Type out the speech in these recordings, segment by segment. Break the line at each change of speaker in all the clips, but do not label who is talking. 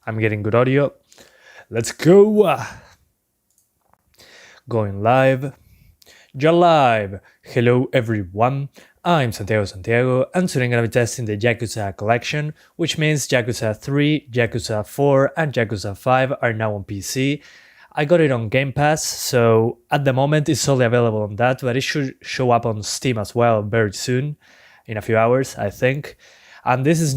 I'm getting good audio. Let's go! Going live. You're live! Hello everyone, I'm Santiago, and today I'm gonna be testing the Yakuza collection, which means Yakuza 3, Yakuza 4, and Yakuza 5 are now on PC. I got it on Game Pass, so at the moment it's only available on that, but it should show up on Steam as well very soon, in a few hours, I think. And this is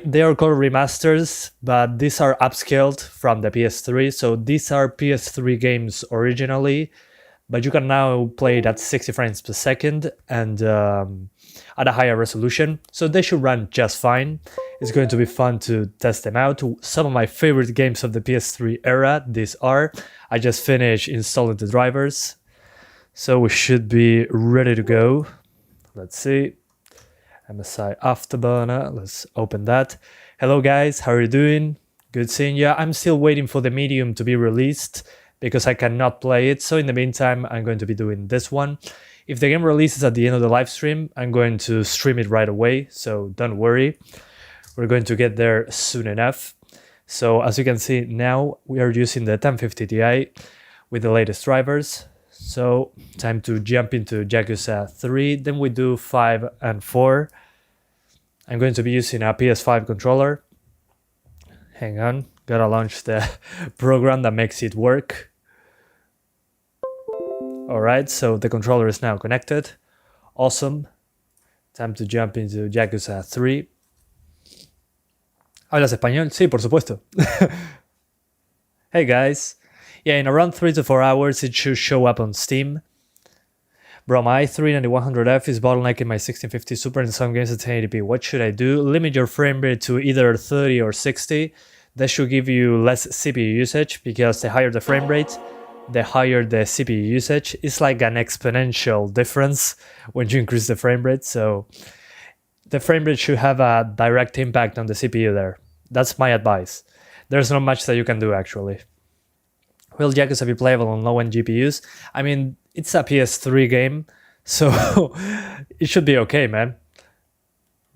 they are called remasters, but these are upscaled from the PS3, so these are PS3 games originally, but you can now play it at 60 frames per second and at a higher resolution, so they should run just fine. It's going to be fun to test them out. Some of my favorite games of the PS3 era, these are. I just finished installing the drivers, so we should be ready to go. Let's see. MSI Afterburner, let's open that. Hello guys, how are you doing? Good seeing you. I'm still waiting for the Medium to be released because I cannot play it, so in the meantime I'm going to be doing this one. If the game releases at the end of the live stream, I'm going to stream it right away, so don't worry. We're going to get there soon enough. So as you can see now, we are using the 1050 Ti with the latest drivers. So time to jump into Yakuza 3, then we do 5 and 4. I'm going to be using a PS5 controller. Hang on, gotta launch the program that makes it work. Alright, so the controller is now connected. Awesome. Time to jump into Yakuza 3. ¿Hablas español? Sí, por supuesto. Hey guys. Yeah, in around 3 to 4 hours it should show up on Steam. Bro, my i3-9100F is bottlenecking my 1650 Super in some games at 1080p. What should I do? Limit your frame rate to either 30 or 60. That should give you less CPU usage, because the higher the frame rate, the higher the CPU usage. It's like an exponential difference when you increase the frame rate, so the frame rate should have a direct impact on the CPU there. That's my advice. There's not much that you can do actually. Will Yakuza be playable on low-end GPUs? I mean, it's a PS3 game, so it should be okay, man.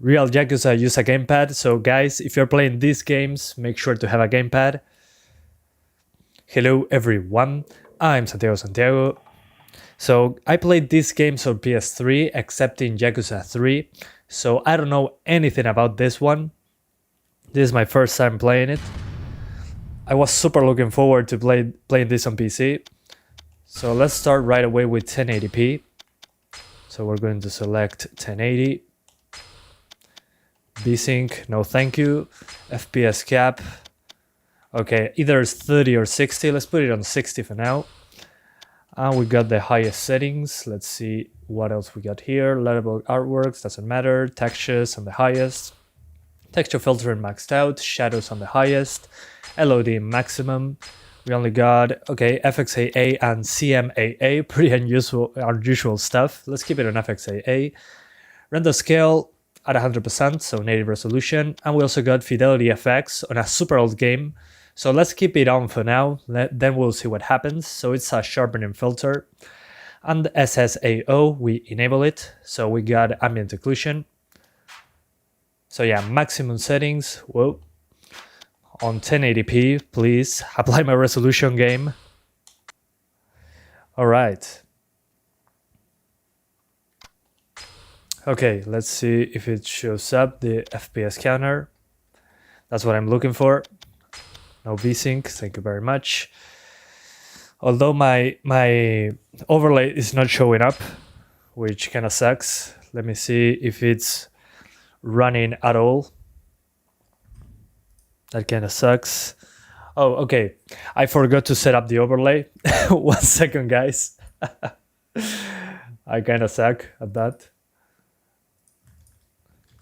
Real Yakuza use a gamepad, so guys, if you're playing these games, make sure to have a gamepad. Hello everyone, I'm Santiago. So I played these games on PS3, except in Yakuza 3, so I don't know anything about this one. This is my first time playing it. I was super looking forward to playing this on PC. So let's start right away with 1080p. So we're going to select 1080. VSync, no thank you. FPS cap. Okay, either it's 30 or 60. Let's put it on 60 for now. And we got the highest settings. Let's see what else we got here. Lettable artworks, doesn't matter. Textures on the highest. Texture filtering maxed out. Shadows on the highest. LOD maximum. We only got, okay, FXAA and CMAA. Pretty unusual stuff. Let's keep it on FXAA. Render scale at 100%, so native resolution. And we also got Fidelity FX on a super old game. So let's keep it on for now, then we'll see what happens. So it's a sharpening filter. And SSAO, we enable it. So we got ambient occlusion. So yeah, maximum settings, whoa. On 1080p, please. Apply my resolution game. Alright. Okay, let's see if it shows up, the FPS counter. That's what I'm looking for. No VSync, thank you very much. Although my overlay is not showing up, which kind of sucks. Let me see if it's running at all. That kind of sucks. Oh, okay. I forgot to set up the overlay. 1 second, guys. I kind of suck at that.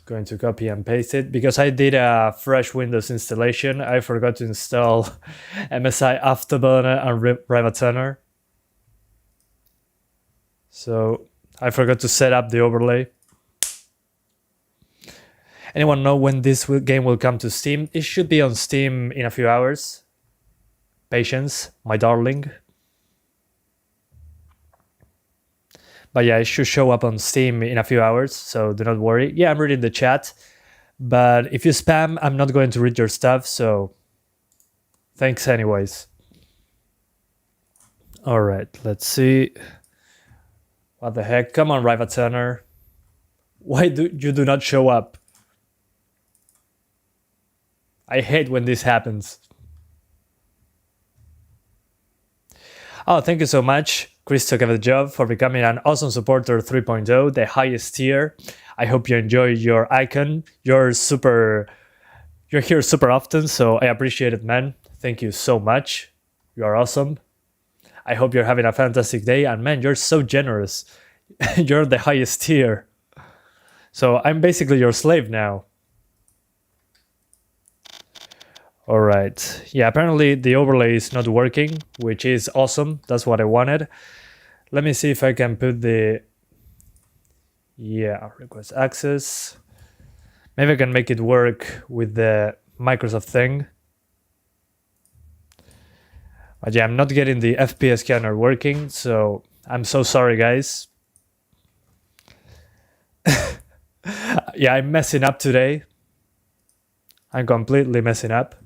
Going to copy and paste it because I did a fresh Windows installation. I forgot to install MSI Afterburner and Remastered. So I forgot to set up the overlay. Anyone know when this game will come to Steam? It should be on Steam in a few hours. Patience, my darling. But yeah, it should show up on Steam in a few hours, so do not worry. Yeah, I'm reading the chat. But if you spam, I'm not going to read your stuff, so thanks anyways. All right, let's see. What the heck? Come on, Riva Turner. Why do you do not show up? I hate when this happens. Oh, thank you so much, Chris took the job, for becoming an awesome supporter 3.0, the highest tier. I hope you enjoy your icon. You're here super often, so I appreciate it, man. Thank you so much. You are awesome. I hope you're having a fantastic day, and man, you're so generous. You're the highest tier. So I'm basically your slave now. All right. Yeah, apparently the overlay is not working, which is awesome. That's what I wanted. Let me see if I can put the... Yeah, request access. Maybe I can make it work with the Microsoft thing. But yeah, I'm not getting the FPS counter working, so I'm so sorry, guys. Yeah, I'm messing up today. I'm completely messing up.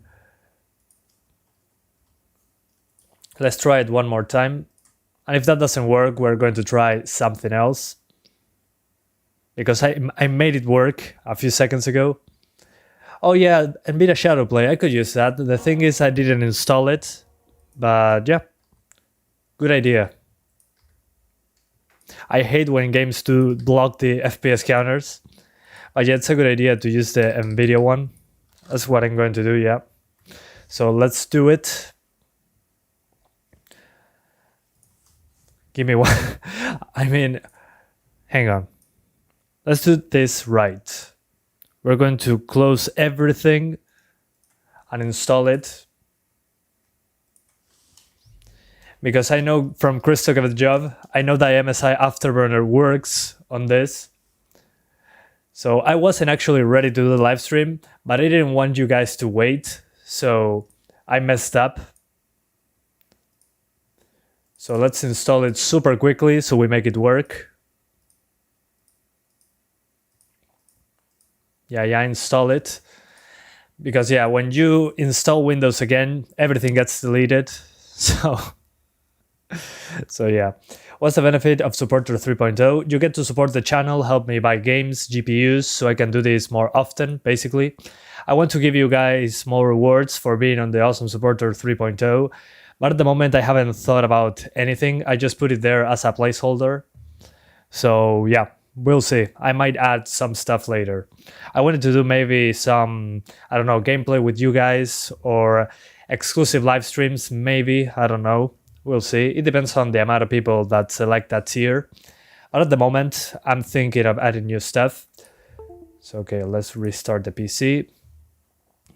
Let's try it one more time. And if that doesn't work, we're going to try something else. Because I made it work a few seconds ago. Oh yeah, NVIDIA Shadowplay, I could use that. The thing is, I didn't install it. But yeah, good idea. I hate when games do block the FPS counters. But yeah, it's a good idea to use the NVIDIA one. That's what I'm going to do, yeah. So let's do it. Give me one. I mean, hang on. Let's do this right. We're going to close everything and install it. Because I know from Chris took the job, I know that MSI Afterburner works on this. So I wasn't actually ready to do the live stream, but I didn't want you guys to wait. So I messed up. So let's install it super quickly so we make it work. Yeah, install it. Because yeah, when you install Windows again, everything gets deleted. So yeah. What's the benefit of Supporter 3.0? You get to support the channel, help me buy games, GPUs, so I can do this more often, basically. I want to give you guys more rewards for being on the awesome Supporter 3.0. But at the moment, I haven't thought about anything. I just put it there as a placeholder. So yeah, we'll see. I might add some stuff later. I wanted to do maybe some, I don't know, gameplay with you guys or exclusive live streams, maybe. I don't know. We'll see. It depends on the amount of people that select that tier. But at the moment, I'm thinking of adding new stuff. So okay, let's restart the PC.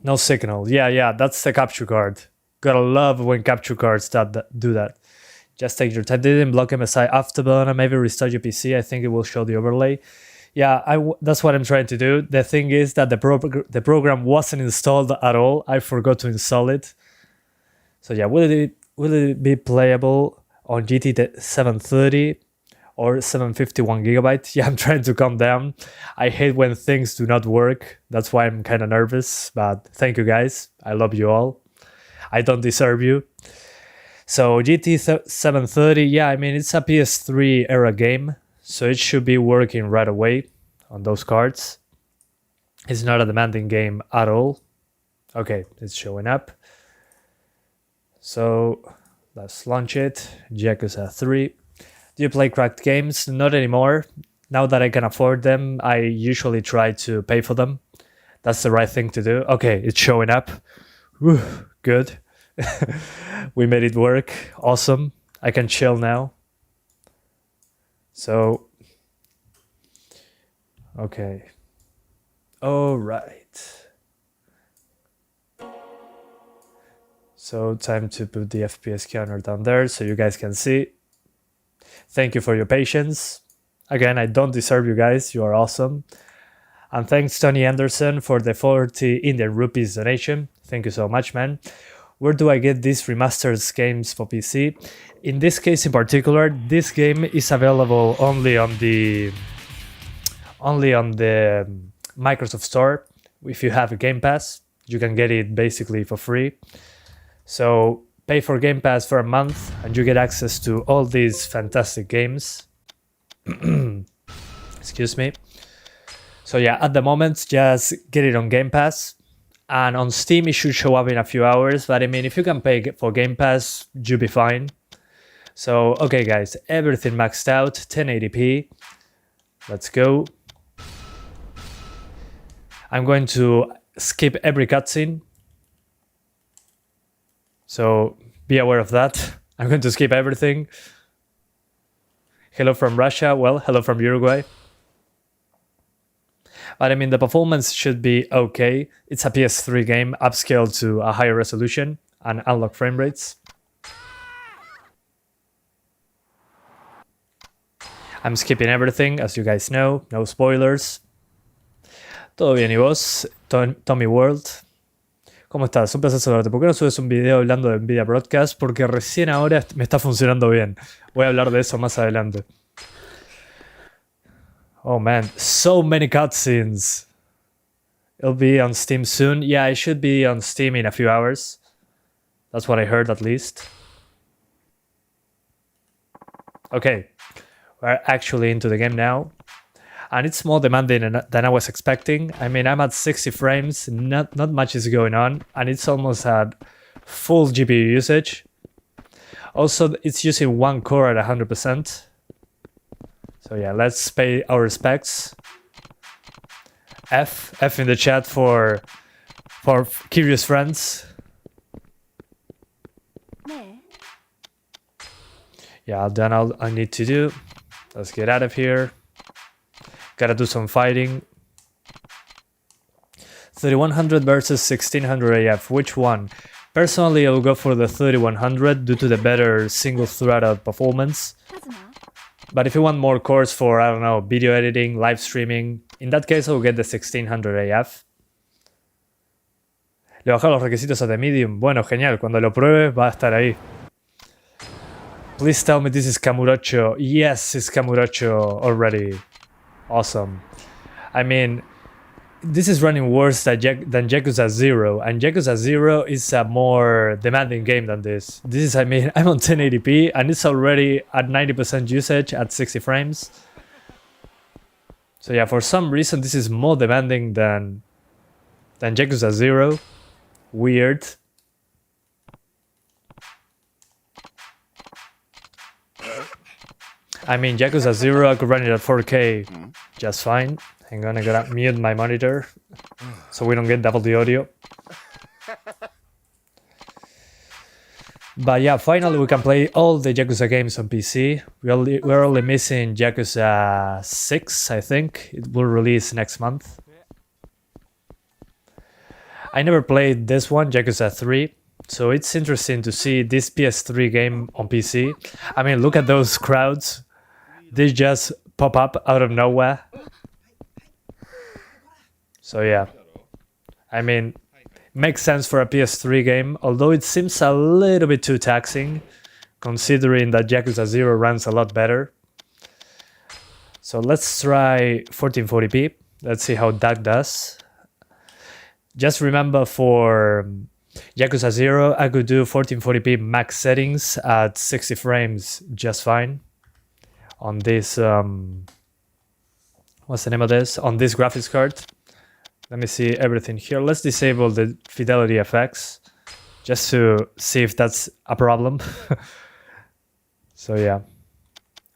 No signal. Yeah, that's the capture card. Gotta love when capture cards do that. Just take your time. They didn't block MSI Afterburner. Maybe restart your PC. I think it will show the overlay. Yeah, that's what I'm trying to do. The thing is that the program wasn't installed at all. I forgot to install it. So yeah, will it be playable on GTX 730 or 751 gigabyte? Yeah, I'm trying to calm down. I hate when things do not work. That's why I'm kind of nervous. But thank you guys. I love you all. I don't deserve you. So GT 730, yeah, I mean, it's a PS3 era game, so it should be working right away on those cards. It's not a demanding game at all. Okay, it's showing up. So let's launch it. Yakuza 3. Do you play cracked games? Not anymore. Now that I can afford them, I usually try to pay for them. That's the right thing to do. Okay, it's showing up. Whew, good. We made it work. Awesome. I can chill now. So, okay. All right. So time to put the FPS counter down there so you guys can see. Thank you for your patience. Again, I don't deserve you guys. You are awesome. And thanks Tony Anderson for the 40 Indian rupees donation. Thank you so much, man. Where do I get these remastered games for PC? In this case in particular, this game is available only on the Microsoft Store, if you have a Game Pass, you can get it basically for free. So pay for Game Pass for a month and you get access to all these fantastic games. Excuse me. So yeah, at the moment, just get it on Game Pass. And on Steam, it should show up in a few hours. But I mean, if you can pay for Game Pass, you'll be fine. So, okay guys, everything maxed out, 1080p. Let's go. I'm going to skip every cutscene. So be aware of that. I'm going to skip everything. Hello from Russia. Well, hello from Uruguay. But I mean, the performance should be okay. It's a PS3 game, upscaled to a higher resolution and unlock frame rates. I'm skipping everything, as you guys know. No spoilers. Todo bien, ¿y vos? Tommy World. ¿Cómo estás? Un placer saludarte. ¿Por qué no subes un video hablando de Nvidia Broadcast? Porque recién ahora me está funcionando bien. Voy a hablar de eso más adelante. Oh man, so many cutscenes. It'll be on Steam soon. Yeah, it should be on Steam in a few hours. That's what I heard at least. Okay, we're actually into the game now. And it's more demanding than I was expecting. I mean, I'm at 60 frames, not much is going on, and it's almost at full GPU usage. Also, it's using one core at 100%. So yeah, let's pay our respects. F in the chat for curious friends. Yeah, I've done all I need to do. Let's get out of here. Gotta do some fighting. 3100 versus 1600 AF. Which one? Personally, I'll go for the 3100 due to the better single-threaded performance. But if you want more cores for, I don't know, video editing, live streaming, in that case I'll get the 1600 AF. Le bajaron los requisitos a The Medium. Bueno, genial. Cuando lo pruebes va a estar ahí. Please tell me this is Kamurocho. Yes, it's Kamurocho already. Awesome. I mean, this is running worse than Yakuza 0, and Yakuza 0 is a more demanding game than this. This is, I mean, I'm on 1080p, and it's already at 90% usage at 60 frames. So yeah, for some reason, this is more demanding than Yakuza 0. Weird. I mean, Yakuza 0, I could run it at 4K just fine. I'm gonna mute my monitor so we don't get double the audio. But yeah, finally we can play all the Yakuza games on PC. We're only missing Yakuza 6, I think. It will release next month. I never played this one, Yakuza 3. So it's interesting to see this PS3 game on PC. I mean, look at those crowds. They just pop up out of nowhere. So yeah, I mean, makes sense for a PS3 game, although it seems a little bit too taxing, considering that Yakuza 0 runs a lot better. So let's try 1440p. Let's see how that does. Just remember for Yakuza 0, I could do 1440p max settings at 60 frames just fine. On this, what's the name of this? On this graphics card. Let me see everything here. Let's disable the fidelity effects just to see if that's a problem. So yeah.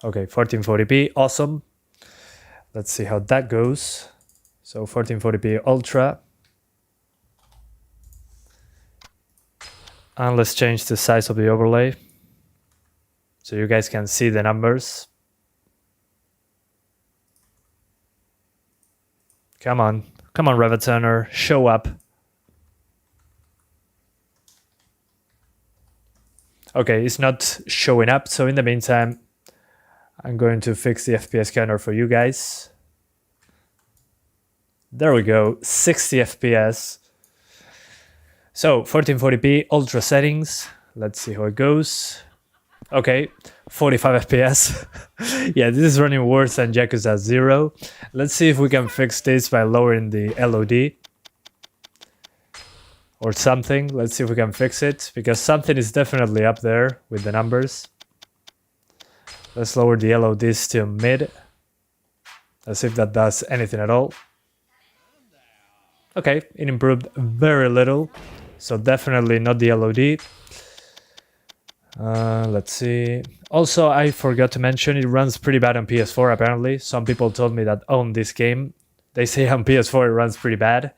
Okay, 1440p, awesome. Let's see how that goes. So 1440p Ultra. And let's change the size of the overlay so you guys can see the numbers. Come on, Revaturner, show up. Okay, it's not showing up, so in the meantime, I'm going to fix the FPS counter for you guys. There we go, 60 FPS. So, 1440p, ultra settings. Let's see how it goes. Okay, 45 FPS. Yeah, this is running worse than Yakuza 0. Let's see if we can fix this by lowering the LOD. or something. Let's see if we can fix it, because something is definitely up there with the numbers. Let's lower the LODs to mid. Let's see if that does anything at all. Okay, it improved very little, so definitely not the LOD. Let's see. Also, I forgot to mention it runs pretty bad on PS4 apparently. Some people told me that own this game. They say on PS4 it runs pretty bad.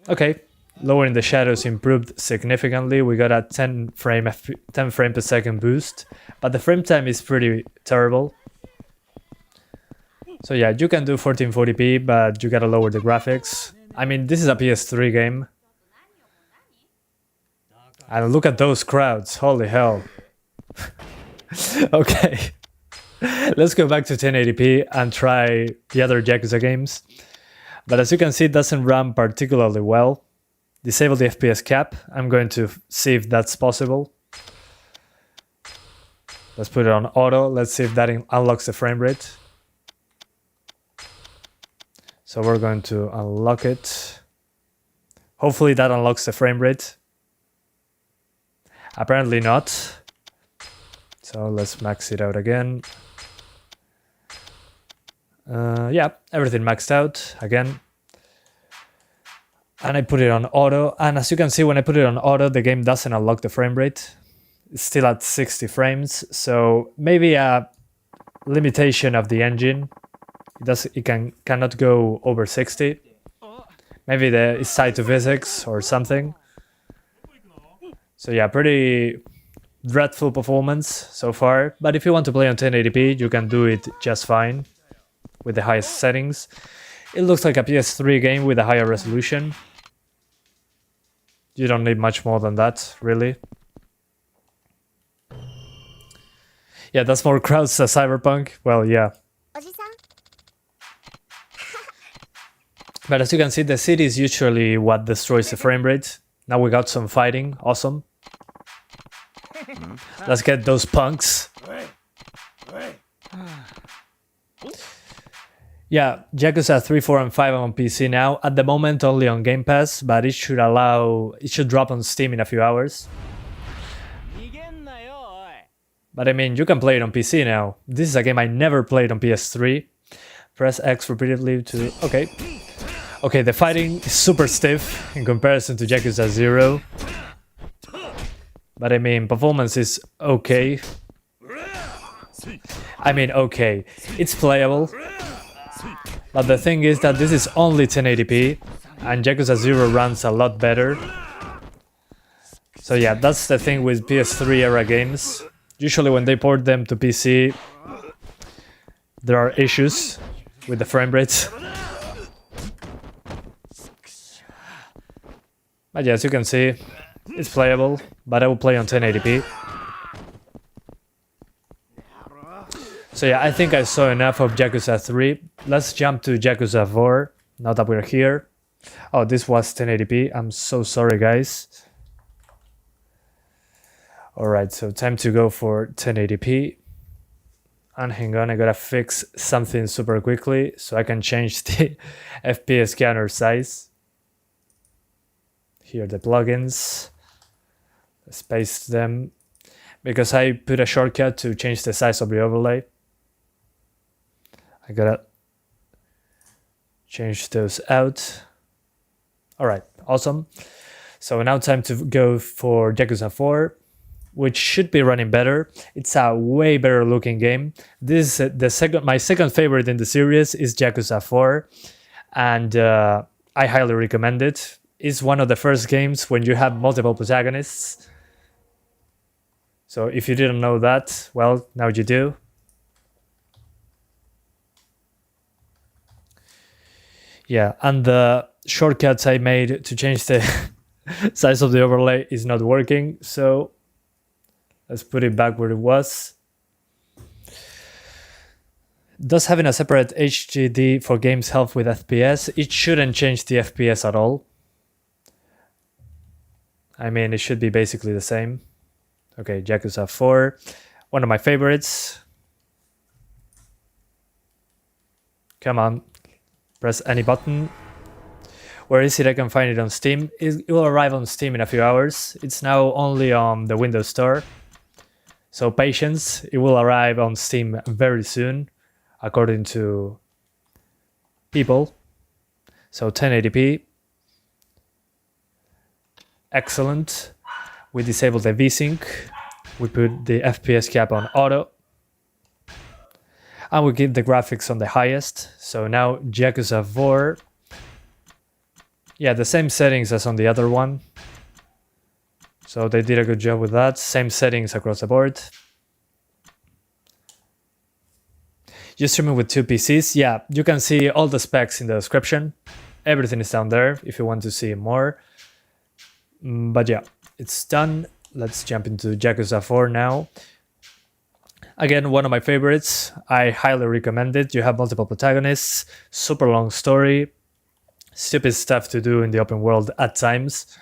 Okay, lowering the shadows improved significantly. We got a 10 frame per second boost, but the frame time is pretty terrible. So yeah, you can do 1440p, but you gotta lower the graphics. I mean, this is a PS3 game. And look at those crowds, holy hell. Okay, let's go back to 1080p and try the other Yakuza games. But as you can see, it doesn't run particularly well. Disable the FPS cap. I'm going to see if that's possible. Let's put it on auto. Let's see if that unlocks the frame rate. So we're going to unlock it. Hopefully that unlocks the frame rate. Apparently not. So let's max it out again. Yeah, everything maxed out again. And I put it on auto. And as you can see, when I put it on auto, the game doesn't unlock the frame rate. It's still at 60 frames. So maybe a limitation of the engine. It cannot go over 60. Maybe it's tied to physics or something. So yeah, pretty dreadful performance so far. But if you want to play on 1080p, you can do it just fine with the highest settings. It looks like a PS3 game with a higher resolution. You don't need much more than that, really. Yeah, that's more crowds than Cyberpunk. Well, yeah. But as you can see, the city is usually what destroys the frame rate. Now we got some fighting. Awesome. Let's get those punks. Yeah, Yakuza 3, 4, and 5 on PC now. At the moment, only on Game Pass, but it should drop on Steam in a few hours. But I mean, you can play it on PC now. This is a game I never played on PS3. Press X repeatedly to... Okay. Okay, the fighting is super stiff in comparison to Yakuza 0. But I mean, performance is okay. I mean, okay. It's playable. But the thing is that this is only 1080p. And Yakuza 0 runs a lot better. So yeah, that's the thing with PS3 era games. Usually when they port them to PC, there are issues with the frame rates. But yeah, as you can see, it's playable, but I will play on 1080p. So yeah, I think I saw enough of Yakuza 3. Let's jump to Yakuza 4, now that we're here. Oh, this was 1080p. I'm so sorry, guys. Alright, so time to go for 1080p. And hang on, I gotta fix something super quickly so I can change the FPS scanner size. Here are the plugins. Let's paste them. Because I put a shortcut to change the size of the overlay. I gotta change those out. Alright, awesome. So now time to go for Yakuza 4, which should be running better. It's a way better looking game. This my second favorite in the series is Yakuza 4, and I highly recommend it. It's one of the first games when you have multiple protagonists. So if you didn't know that, well, now you do. Yeah, and the shortcuts I made to change the size of the overlay is not working, so let's put it back where it was. Does having a separate HDD for games help with FPS? It shouldn't change the FPS at all. I mean, it should be basically the same. Okay, Yakuza 4, one of my favorites. Come on, press any button. Where is it? I can find it on Steam. It will arrive on Steam in a few hours. It's now only on the Windows Store. So patience, it will arrive on Steam very soon, according to people. So 1080p. Excellent. We disable the VSync. We put the FPS cap on auto. And we keep the graphics on the highest. So now Yakuza 4. Yeah, the same settings as on the other one. So they did a good job with that. Same settings across the board. You streaming with 2 PCs? Yeah, you can see all the specs in the description. Everything is down there if you want to see more. But yeah, it's done. Let's jump into Yakuza 4 now. Again, one of my favorites. I highly recommend it. You have multiple protagonists, super long story, stupid stuff to do in the open world at times.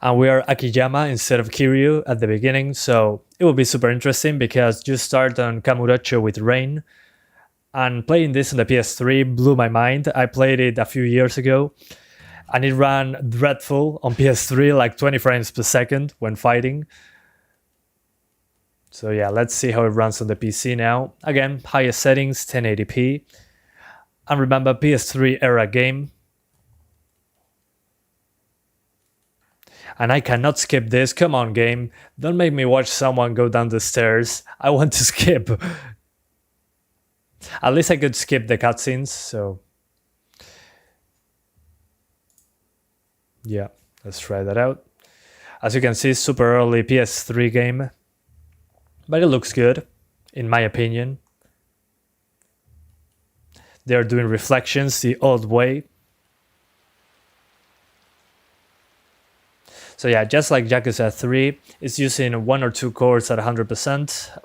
And we are Akiyama instead of Kiryu at the beginning, so it will be super interesting because you start on Kamurocho with Rain. And playing this on the PS3 blew my mind. I played it a few years ago, and it ran dreadful on PS3, like 20 frames per second when fighting. So yeah, let's see how it runs on the PC now. Again, highest settings, 1080p. And remember, PS3 era game. And I cannot skip this. Come on, game. Don't make me watch someone go down the stairs. I want to skip. At least I could skip the cutscenes, so... yeah, let's try that out. As you can see, super early PS3 game. But it looks good, in my opinion. They're doing reflections the old way. So yeah, just like Yakuza 3, it's using 1 or 2 cores at 100%,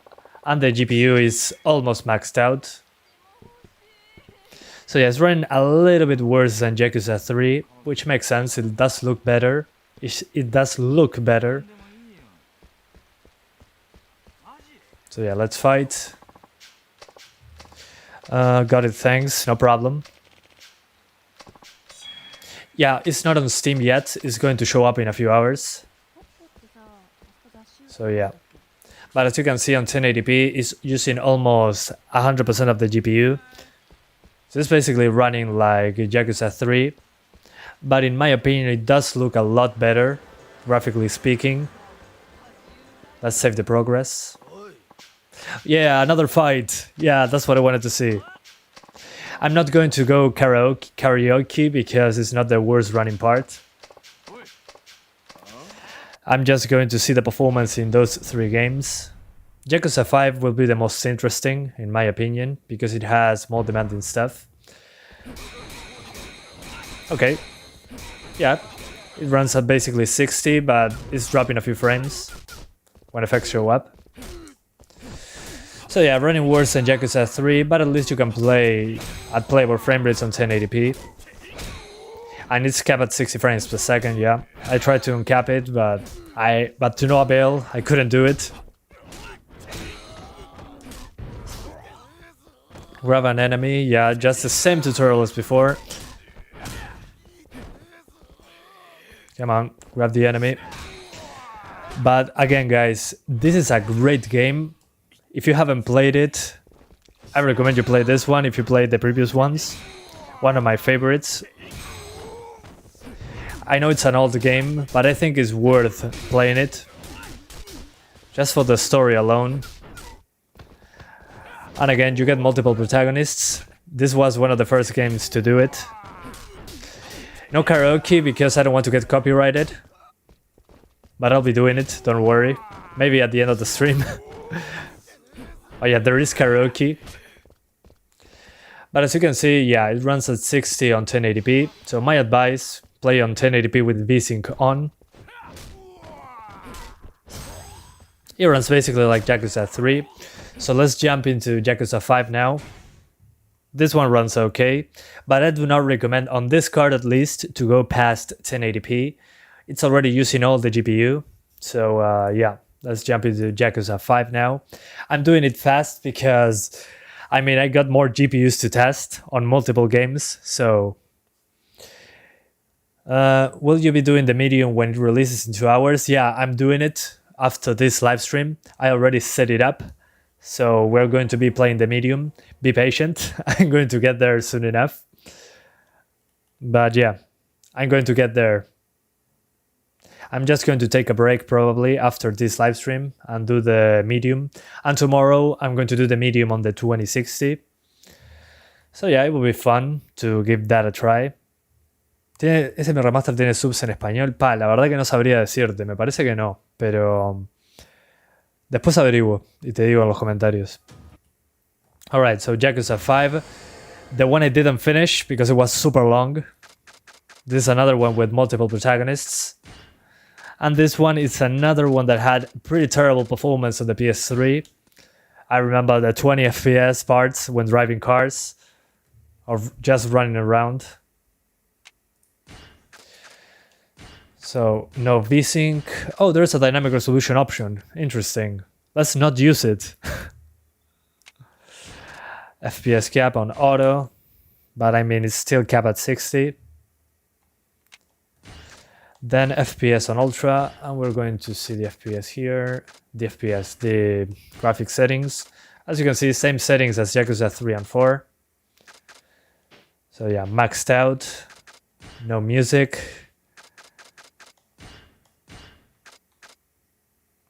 and the GPU is almost maxed out. So yeah, it's running a little bit worse than Yakuza 3, which makes sense. It does look better. It does look better. So yeah, let's fight. Got it, thanks, no problem. Yeah, it's not on Steam yet. It's going to show up in a few hours. So yeah. But as you can see on 1080p, it's using almost 100% of the GPU. So it's basically running like Yakuza 3. But in my opinion, it does look a lot better, graphically speaking. Let's save the progress. Yeah, another fight. Yeah, that's what I wanted to see. I'm not going to go karaoke because it's not the worst running part. I'm just going to see the performance in those 3 games. Yakuza 5 will be the most interesting, in my opinion, because it has more demanding stuff. Okay. Yeah, it runs at basically 60, but it's dropping a few frames when effects show up. So yeah, running worse than Yakuza 3, but at least you can play at playable frame rates on 1080p. And it's capped at 60 frames per second, yeah. I tried to uncap it, but to no avail, I couldn't do it. Grab an enemy, yeah, just the same tutorial as before. Come on, grab the enemy. But again, guys, this is a great game. If you haven't played it, I recommend you play this one if you played the previous ones. One of my favorites. I know it's an old game, but I think it's worth playing it. Just for the story alone. And again, you get multiple protagonists. This was one of the first games to do it. No karaoke because I don't want to get copyrighted. But I'll be doing it, don't worry. Maybe at the end of the stream. Oh yeah, there is karaoke. But as you can see, yeah, it runs at 60 on 1080p. So my advice, play on 1080p with VSync on. It runs basically like Yakuza 3. So let's jump into Yakuza 5 now. This one runs okay, but I do not recommend, on this card at least, to go past 1080p. It's already using all the GPU. So yeah. Let's jump into Yakuza 5 now. I'm doing it fast because I mean, I got more GPUs to test on multiple games, so... will you be doing the medium when it releases in 2 hours? Yeah, I'm doing it after this live stream. I already set it up, so we're going to be playing the medium. Be patient, I'm going to get there soon enough. But yeah, I'm going to get there. I'm just going to take a break probably after this live stream and do the medium. And tomorrow I'm going to do the medium on the 2060. So yeah, it will be fun to give that a try. ¿Ese remaster tiene subs en español? La verdad que no sabría decirte, me parece que no, pero después averiguo y te digo en los comentarios. Alright, so Yakuza 5, the one I didn't finish because it was super long. This is another one with multiple protagonists. And this one is another one that had pretty terrible performance on the PS3. I remember the 20 FPS parts when driving cars or just running around. So no VSync. Oh, there's a dynamic resolution option. Interesting. Let's not use it. FPS cap on auto, but I mean it's still capped at 60. Then FPS on ultra, and we're going to see the FPS here. The FPS, the graphic settings. As you can see, same settings as Yakuza 3 and 4. So yeah, maxed out. No music.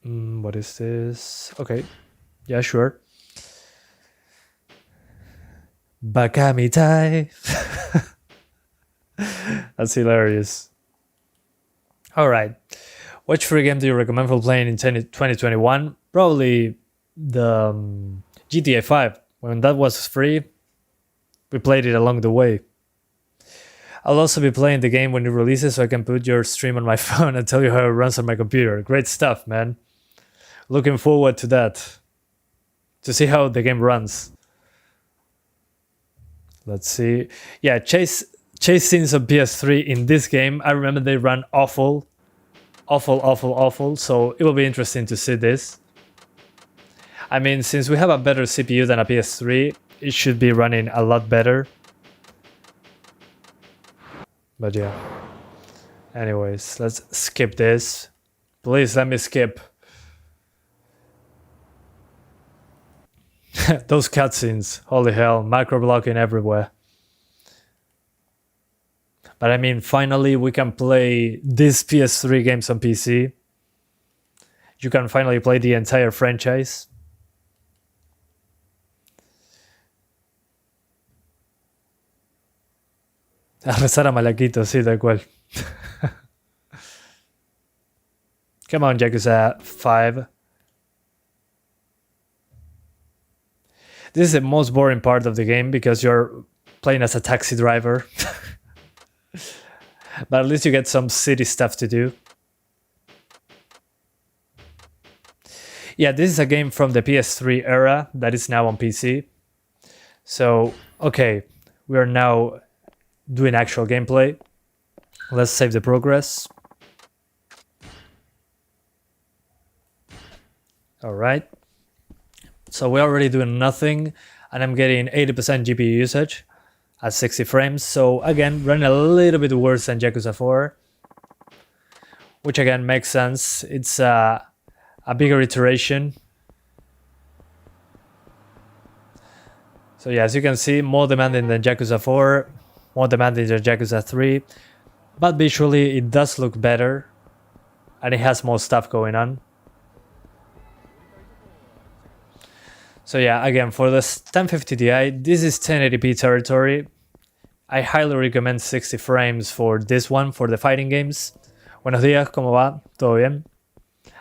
What is this? Okay, yeah, sure. Bakamitai. That's hilarious. Alright, which free game do you recommend for playing in 2021? Probably the GTA 5. When that was free, we played it along the way. I'll also be playing the game when it releases so I can put your stream on my phone and tell you how it runs on my computer. Great stuff, man. Looking forward to that. To see how the game runs. Let's see. Yeah, chase scenes on PS3 in this game, I remember they run awful. So it will be interesting to see this. I mean, since we have a better CPU than a PS3, it should be running a lot better. But yeah. Anyways, let's skip this. Please let me skip. Those cutscenes, holy hell, macro blocking everywhere. But I mean, finally we can play these PS3 games on PC. You can finally play the entire franchise. A rezar a Malaquito, sí, tal cual. Come on, Yakuza 5. This is the most boring part of the game because you're playing as a taxi driver. But at least you get some city stuff to do. Yeah, this is a game from the PS3 era that is now on PC. So, okay, we are now doing actual gameplay. Let's save the progress. Alright. So we're already doing nothing, and I'm getting 80% GPU usage at 60 frames. So again, running a little bit worse than Yakuza 4, which again makes sense. It's a bigger iteration. So yeah, as you can see, more demanding than Yakuza 4, more demanding than Yakuza 3, but visually it does look better, and it has more stuff going on. So yeah, again, for the 1050 Ti, this is 1080p territory. I highly recommend 60 frames for this one, for the fighting games. Buenos días, ¿cómo va? ¿Todo bien?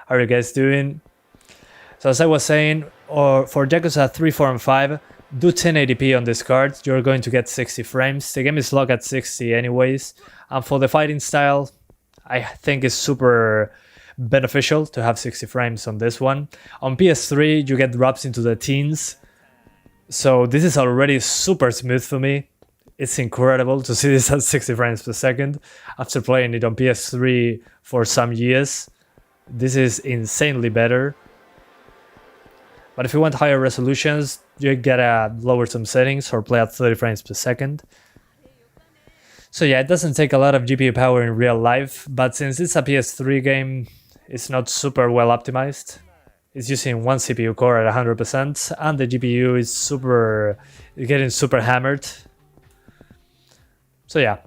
How are you guys doing? So as I was saying, for Yakuza 3, 4, and 5, do 1080p on this card. You're going to get 60 frames. The game is locked at 60 anyways. And for the fighting style, I think it's super beneficial to have 60 frames on this one. On PS3, you get drops into the teens. So this is already super smooth for me. It's incredible to see this at 60 frames per second after playing it on PS3 for some years. This is insanely better. But if you want higher resolutions, you gotta lower some settings or play at 30 frames per second. So yeah, it doesn't take a lot of GPU power in real life, but since it's a PS3 game, it's not super well optimized. It's using one CPU core at 100%, and the GPU is getting super hammered. So yeah,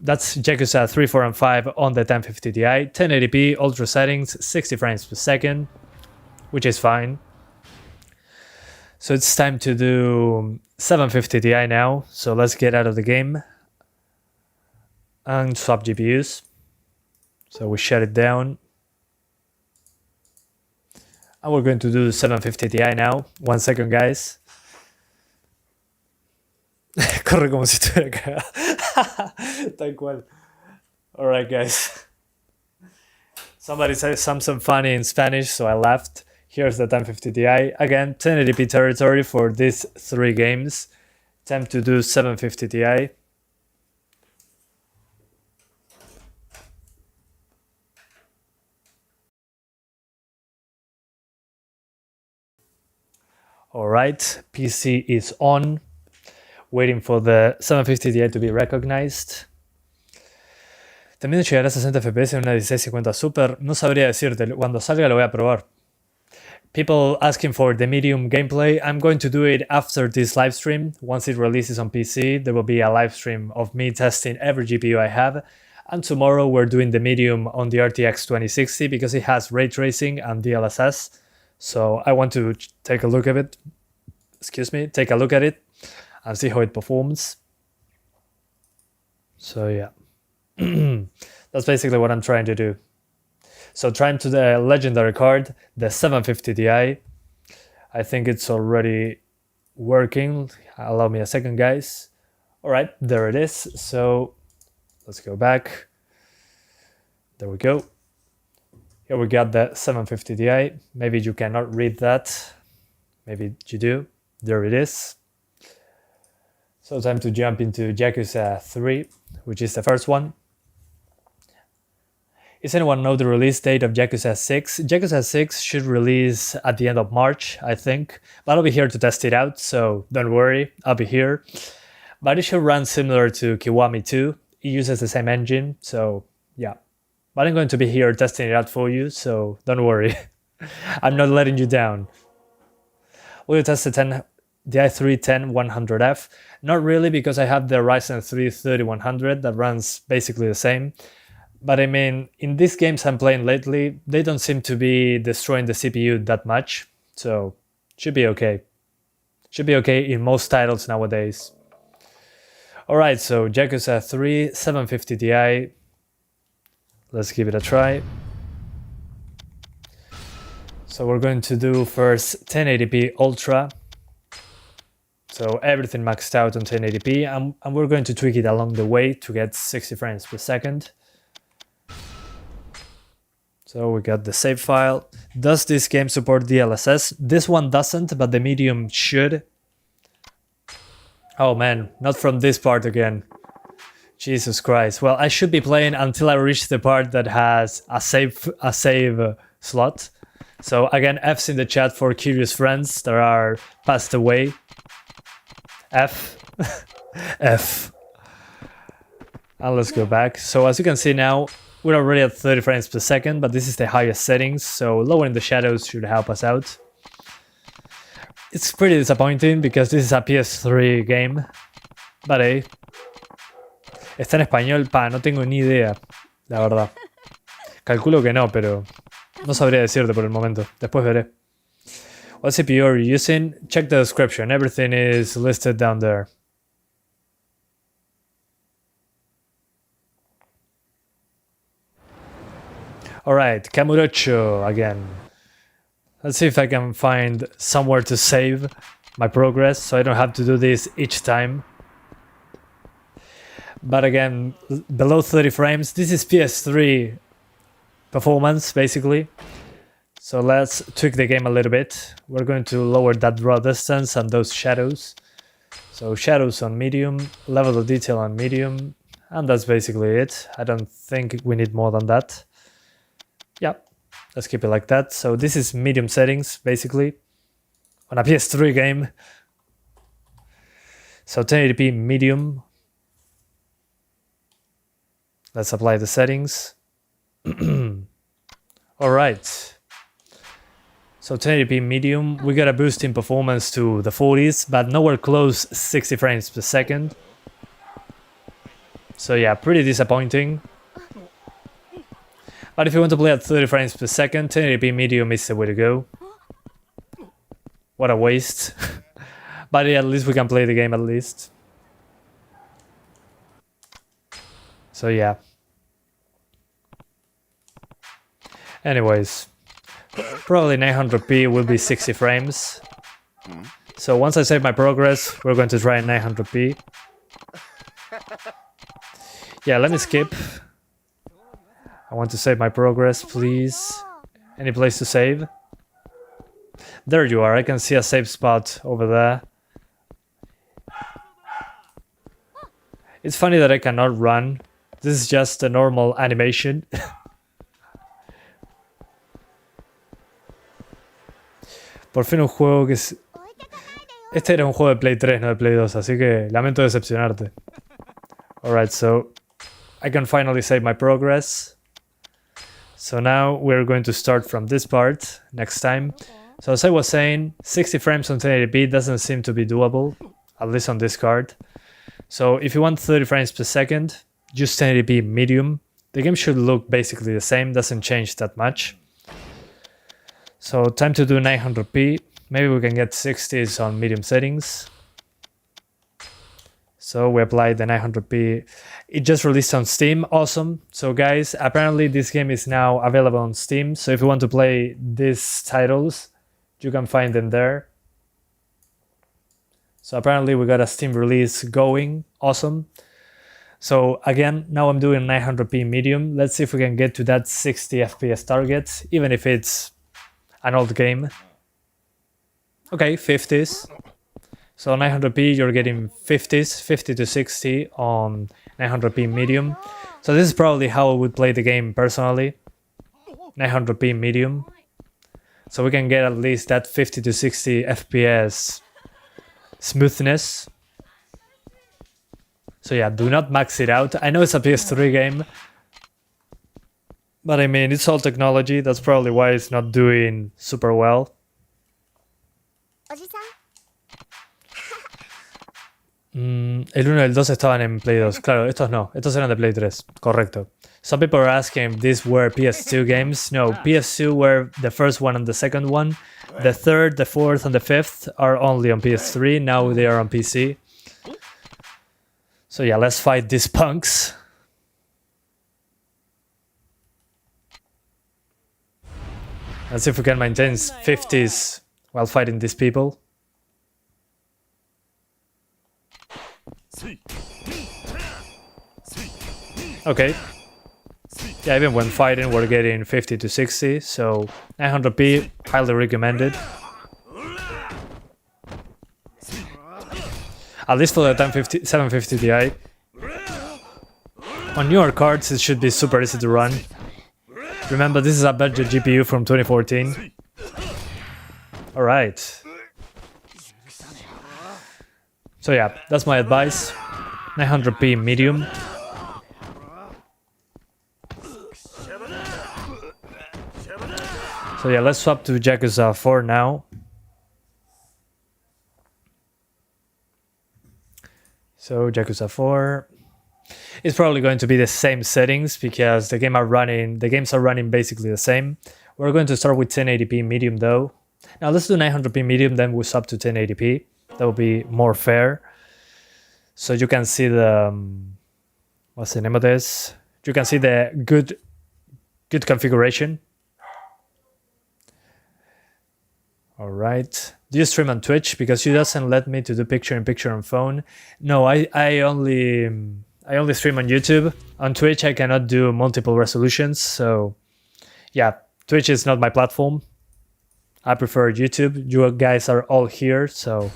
that's Yakuza 3, 4, and 5 on the 1050 Ti, 1080p, ultra settings, 60 frames per second, which is fine. So it's time to do 750 Ti now, so let's get out of the game and swap GPUs. So we shut it down. And we're going to do 750 Ti now. 1 second, guys. Corre como si estuviera cagado. Tal cual. Alright, guys. Somebody said something funny in Spanish, so I laughed. Here's the 1050 Ti. Again, 1080p territory for these 3 games. Time to do 750 Ti. Alright, PC is on. Waiting for the 750 Ti to be recognized. También llegará a 60 FPS en una 1650 Super. No sabría decirte, cuando salga lo voy a probar. People asking for the medium gameplay. I'm going to do it after this live stream. Once it releases on PC, there will be a live stream of me testing every GPU I have. And tomorrow we're doing the medium on the RTX 2060 because it has ray tracing and DLSS. So I want to take a look at it. Take a look at it and see how it performs. So yeah, that's basically what I'm trying to do. So trying to the legendary card, the 750 Ti. I think it's already working. Allow me a second, guys. All right, there it is. So let's go back. There we go. Here we got the 750 Ti. Maybe you cannot read that. Maybe you do. There it is. So time to jump into Yakuza 3, which is the first one. Does anyone know the release date of Yakuza 6? Yakuza 6 should release at the end of March, I think. But I'll be here to test it out, so don't worry, I'll be here. But it should run similar to Kiwami 2. It uses the same engine, so yeah. But I'm going to be here testing it out for you, so don't worry. I'm not letting you down. We'll test the i3 10100F. Not really, because I have the Ryzen 3 3100 that runs basically the same. But I mean, in these games I'm playing lately, they don't seem to be destroying the CPU that much. So, should be okay. Should be okay in most titles nowadays. Alright, so Yakuza 3 750 Ti. Let's give it a try. So we're going to do first 1080p Ultra. So everything maxed out on 1080p, and we're going to tweak it along the way to get 60 frames per second. So we got the save file. Does this game support DLSS? This one doesn't, but the medium should. Oh man, not from this part again. Jesus Christ. Well, I should be playing until I reach the part that has a save slot. So again, F's in the chat for curious friends that are passed away. F. F. And let's go back. So as you can see now, we're already at 30 frames per second, but this is the highest settings, so lowering the shadows should help us out. It's pretty disappointing because this is a PS3 game, but hey. ¿Está en español? No tengo ni idea, la verdad. Calculo que no, pero no sabría decirte por el momento. Después veré. What CPU are you using? Check the description. Everything is listed down there. Alright, Kamurocho again. Let's see if I can find somewhere to save my progress so I don't have to do this each time. But again, below 30 frames, this is PS3 performance basically. So let's tweak the game a little bit. We're going to lower that draw distance and those shadows. So shadows on medium, level of detail on medium, and that's basically it. I don't think we need more than that. Yeah, let's keep it like that. So this is medium settings basically. on a PS3 game. So 1080p medium. Let's apply the settings. Alright. So 1080p medium, we got a boost in performance to the 40s, but nowhere close 60 frames per second. So yeah, pretty disappointing. But if you want to play at 30 frames per second, 1080p medium is the way to go. What a waste. But yeah, at least we can play the game at least. So yeah. Anyways, probably 900p will be 60 frames. So once I save my progress, we're going to try 900p. Yeah, let me skip. I want to save my progress, please. Any place to save? There you are, I can see a save spot over there. It's funny that I cannot run. This is just a normal animation. Por fin un juego que es... Este era un juego de Play 3, no de Play 2, así que lamento decepcionarte. Alright, so I can finally save my progress. So now we're going to start from this part next time. So as I was saying, 60 frames on 1080p doesn't seem to be doable, at least on this card. So if you want 30 frames per second, just 1080p medium. The game should look basically the same, doesn't change that much. So time to do 900p. Maybe we can get 60s on medium settings. So we apply the 900p. It just released on Steam. Awesome. So guys, apparently this game is now available on Steam. So if you want to play these titles, you can find them there. So apparently we got a Steam release going. Awesome. So again, now I'm doing 900p medium. Let's see if we can get to that 60 FPS target, even if it's an old game. Okay, 50s. So 900p, you're getting 50s, 50 to 60 on 900p medium. So this is probably how I would play the game personally. 900p medium. So we can get at least that 50 to 60 FPS smoothness. So yeah, do not max it out. I know it's a PS3 game, but I mean, it's all technology. That's probably why it's not doing super well. El 1 y el 2 estaban en Play 2. Claro, estos no. Estos eran de Play 3. Correcto. Some people are asking if these were PS2 games. No, PS2 were the first one and the second one. The third, the fourth, and the fifth are only on PS3. Now they are on PC. So yeah, let's fight these punks. Let's see if we can maintain 50s while fighting these people. Okay. Yeah, even when fighting, we're getting 50 to 60, so 900p, highly recommended. At least for the 750 Ti. On newer cards, it should be super easy to run. Remember, this is a budget GPU from 2014. Alright. So yeah, that's my advice. 900p medium. So yeah, let's swap to Yakuza 4 now. So Yakuza 4. It's probably going to be the same settings because the games are running basically the same. We're going to start with 1080p medium though. Now let's do 900p medium, then we'll swap to 1080p. That will be more fair. So you can see the what's the name of this? You can see the good configuration. All right. Do you stream on Twitch? Because you doesn't let me to do picture-in-picture on phone. No, I only stream on YouTube. On Twitch, I cannot do multiple resolutions. So yeah, Twitch is not my platform. I prefer YouTube. You guys are all here, so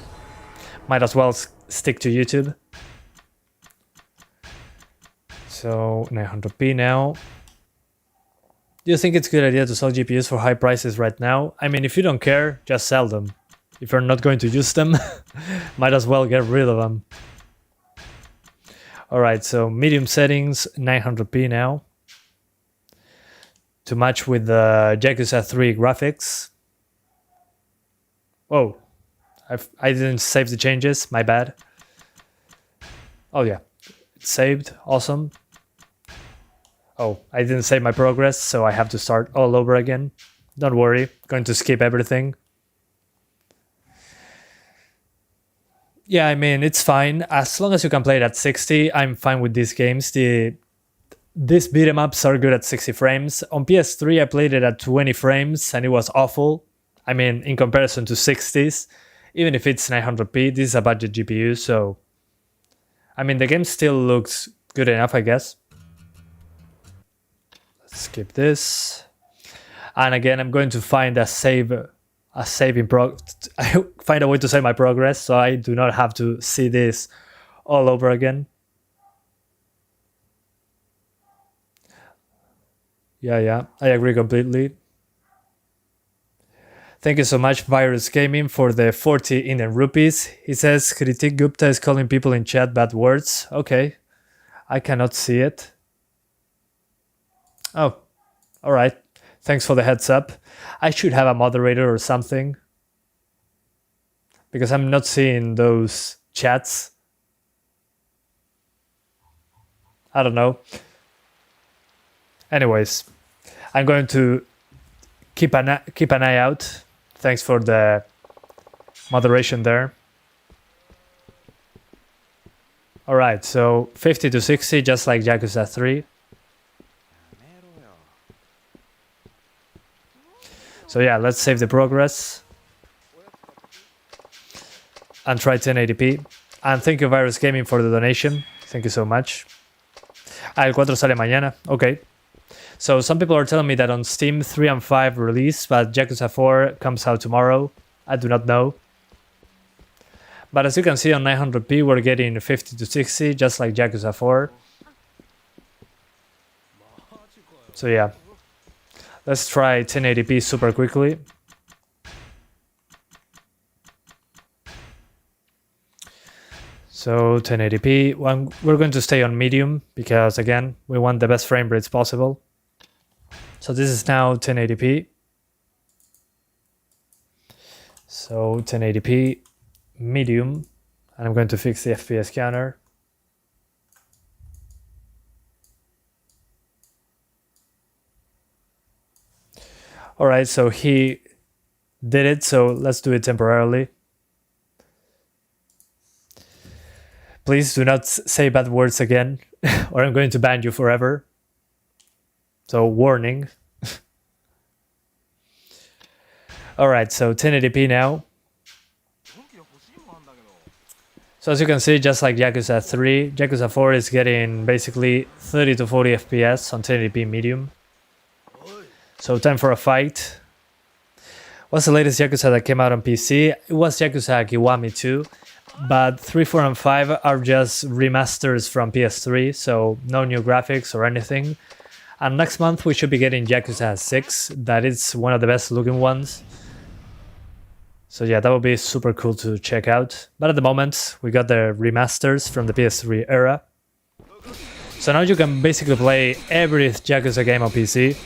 might as well stick to YouTube. So 900p now. Do you think it's a good idea to sell GPUs for high prices right now? I mean, if you don't care, just sell them. If you're not going to use them, might as well get rid of them. Alright, so medium settings, 900p now. To match with the Yakuza 3 graphics. Oh, I didn't save the changes, my bad. Oh yeah, it's saved, awesome. Oh, I didn't save my progress, so I have to start all over again. Don't worry, going to skip everything. Yeah, I mean, it's fine. As long as you can play it at 60, I'm fine with these games. These beat 'em ups are good at 60 frames. On PS3, I played it at 20 frames and it was awful. I mean, in comparison to 60s, even if it's 900p, this is a budget GPU, so... I mean, the game still looks good enough, I guess. Let's skip this. And again, I'm going to find find a way to save my progress, so I do not have to see this all over again. Yeah, I agree completely. Thank you so much, Virus Gaming, for the 40 Indian rupees. He says, Kritik Gupta is calling people in chat bad words. Okay, I cannot see it. Oh, alright. Thanks for the heads up. I should have a moderator or something, because I'm not seeing those chats. I don't know. Anyways, I'm going to keep an eye out. Thanks for the moderation there. Alright, so 50 to 60, just like Yakuza 3. So yeah, let's save the progress. And try 1080p. And thank you, Virus Gaming, for the donation. Thank you so much. El 4 sale mañana. Okay. So some people are telling me that on Steam 3 and 5 release, but Yakuza 4 comes out tomorrow. I do not know. But as you can see on 900p, we're getting 50 to 60, just like Yakuza 4. So yeah. Let's try 1080p super quickly. So 1080p, we're going to stay on medium because again, we want the best frame rates possible. So this is now 1080p. So 1080p, medium, and I'm going to fix the FPS counter. All right, so he did it, so let's do it temporarily. Please do not say bad words again, or I'm going to ban you forever. So, warning. Alright, so 1080p now. So as you can see, just like Yakuza 3, Yakuza 4 is getting basically 30 to 40 FPS on 1080p medium. So time for a fight. What's the latest Yakuza that came out on PC? It was Yakuza Kiwami 2. But 3, 4, and 5 are just remasters from PS3, so no new graphics or anything. And next month we should be getting Yakuza 6, that is one of the best looking ones. So yeah, that would be super cool to check out. But at the moment, we got the remasters from the PS3 era. So now you can basically play every Yakuza game on PC.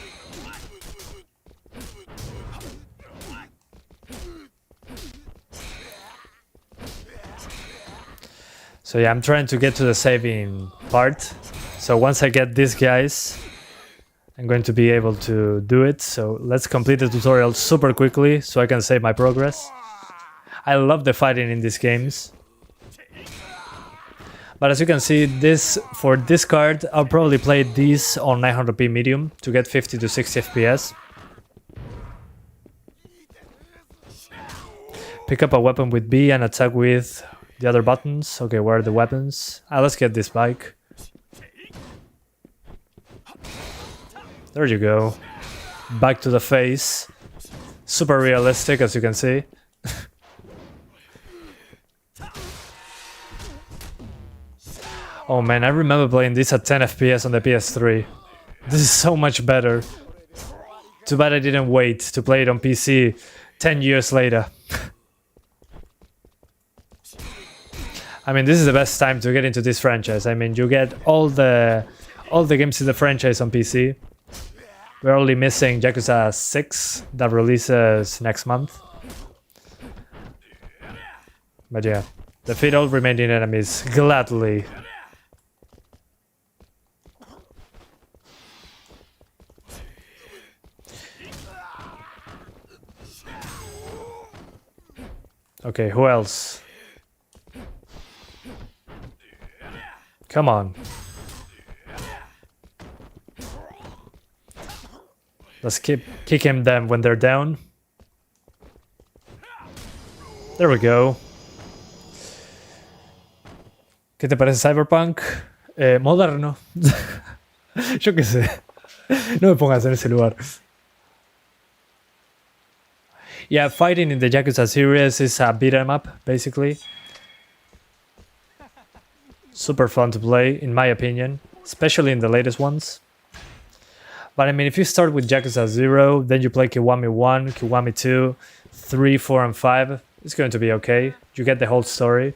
So yeah, I'm trying to get to the saving part. So once I get these guys, I'm going to be able to do it. So let's complete the tutorial super quickly so I can save my progress. I love the fighting in these games. But as you can see, for this card, I'll probably play these on 900p medium to get 50 to 60 FPS. Pick up a weapon with B and attack with the other buttons. Okay, where are the weapons? Let's get this bike. There you go. Back to the face. Super realistic, as you can see. Oh man, I remember playing this at 10 FPS on the PS3. This is so much better. Too bad I didn't wait to play it on PC 10 years later. I mean, this is the best time to get into this franchise. I mean, you get all the games in the franchise on PC. We're only missing Yakuza 6 that releases next month. But yeah, defeat all remaining enemies gladly. Okay, who else? Come on. Let's kick him them when they're down. There we go. ¿Qué te parece Cyberpunk? Moderno. Yo qué sé. No me pongas en ese lugar. Yeah, fighting in the Yakuza series is a beat 'em up, basically. Super fun to play, in my opinion, especially in the latest ones. But I mean, if you start with Yakuza 0, then you play Kiwami 1, Kiwami 2, 3, 4, and 5, it's going to be okay. You get the whole story.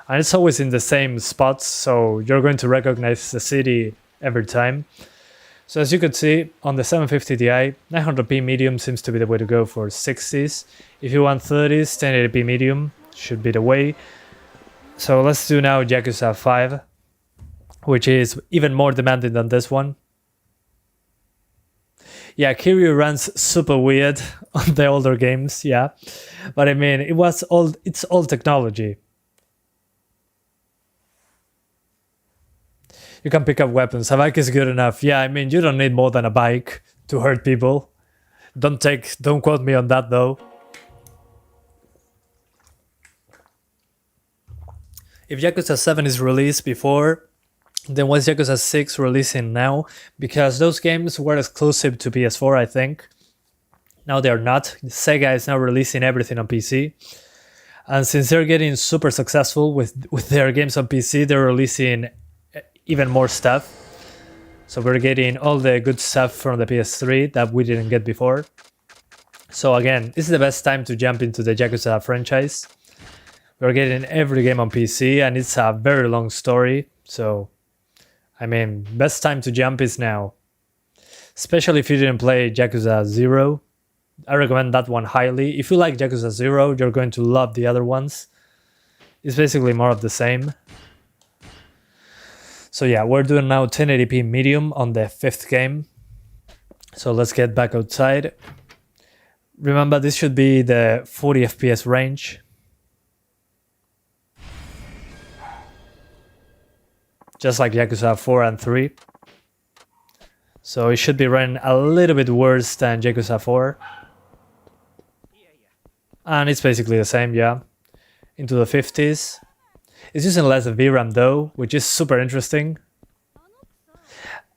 And it's always in the same spots, so you're going to recognize the city every time. So as you can see, on the 750 Ti, 900p medium seems to be the way to go for 60s. If you want 30s, 1080p medium should be the way. So let's do now Yakuza 5, which is even more demanding than this one. Yeah, Kiryu runs super weird on the older games, yeah. But I mean, it's old technology. You can pick up weapons. A bike is good enough. Yeah, I mean, you don't need more than a bike to hurt people. Don't quote me on that though. If Yakuza 7 is released before, then what's Yakuza 6 releasing now? Because those games were exclusive to PS4, I think. Now they're not. Sega is now releasing everything on PC. And since they're getting super successful with their games on PC, they're releasing even more stuff. So we're getting all the good stuff from the PS3 that we didn't get before. So again, this is the best time to jump into the Yakuza franchise. We're getting every game on PC and it's a very long story. So, I mean, best time to jump is now. Especially if you didn't play Yakuza 0. I recommend that one highly. If you like Yakuza 0, you're going to love the other ones. It's basically more of the same. So yeah, we're doing now 1080p medium on the 5th game. So let's get back outside. Remember, this should be the 40 FPS range. Just like Yakuza 4 and 3. So it should be running a little bit worse than Yakuza 4. And it's basically the same, yeah. Into the 50s. It's using less VRAM though, which is super interesting.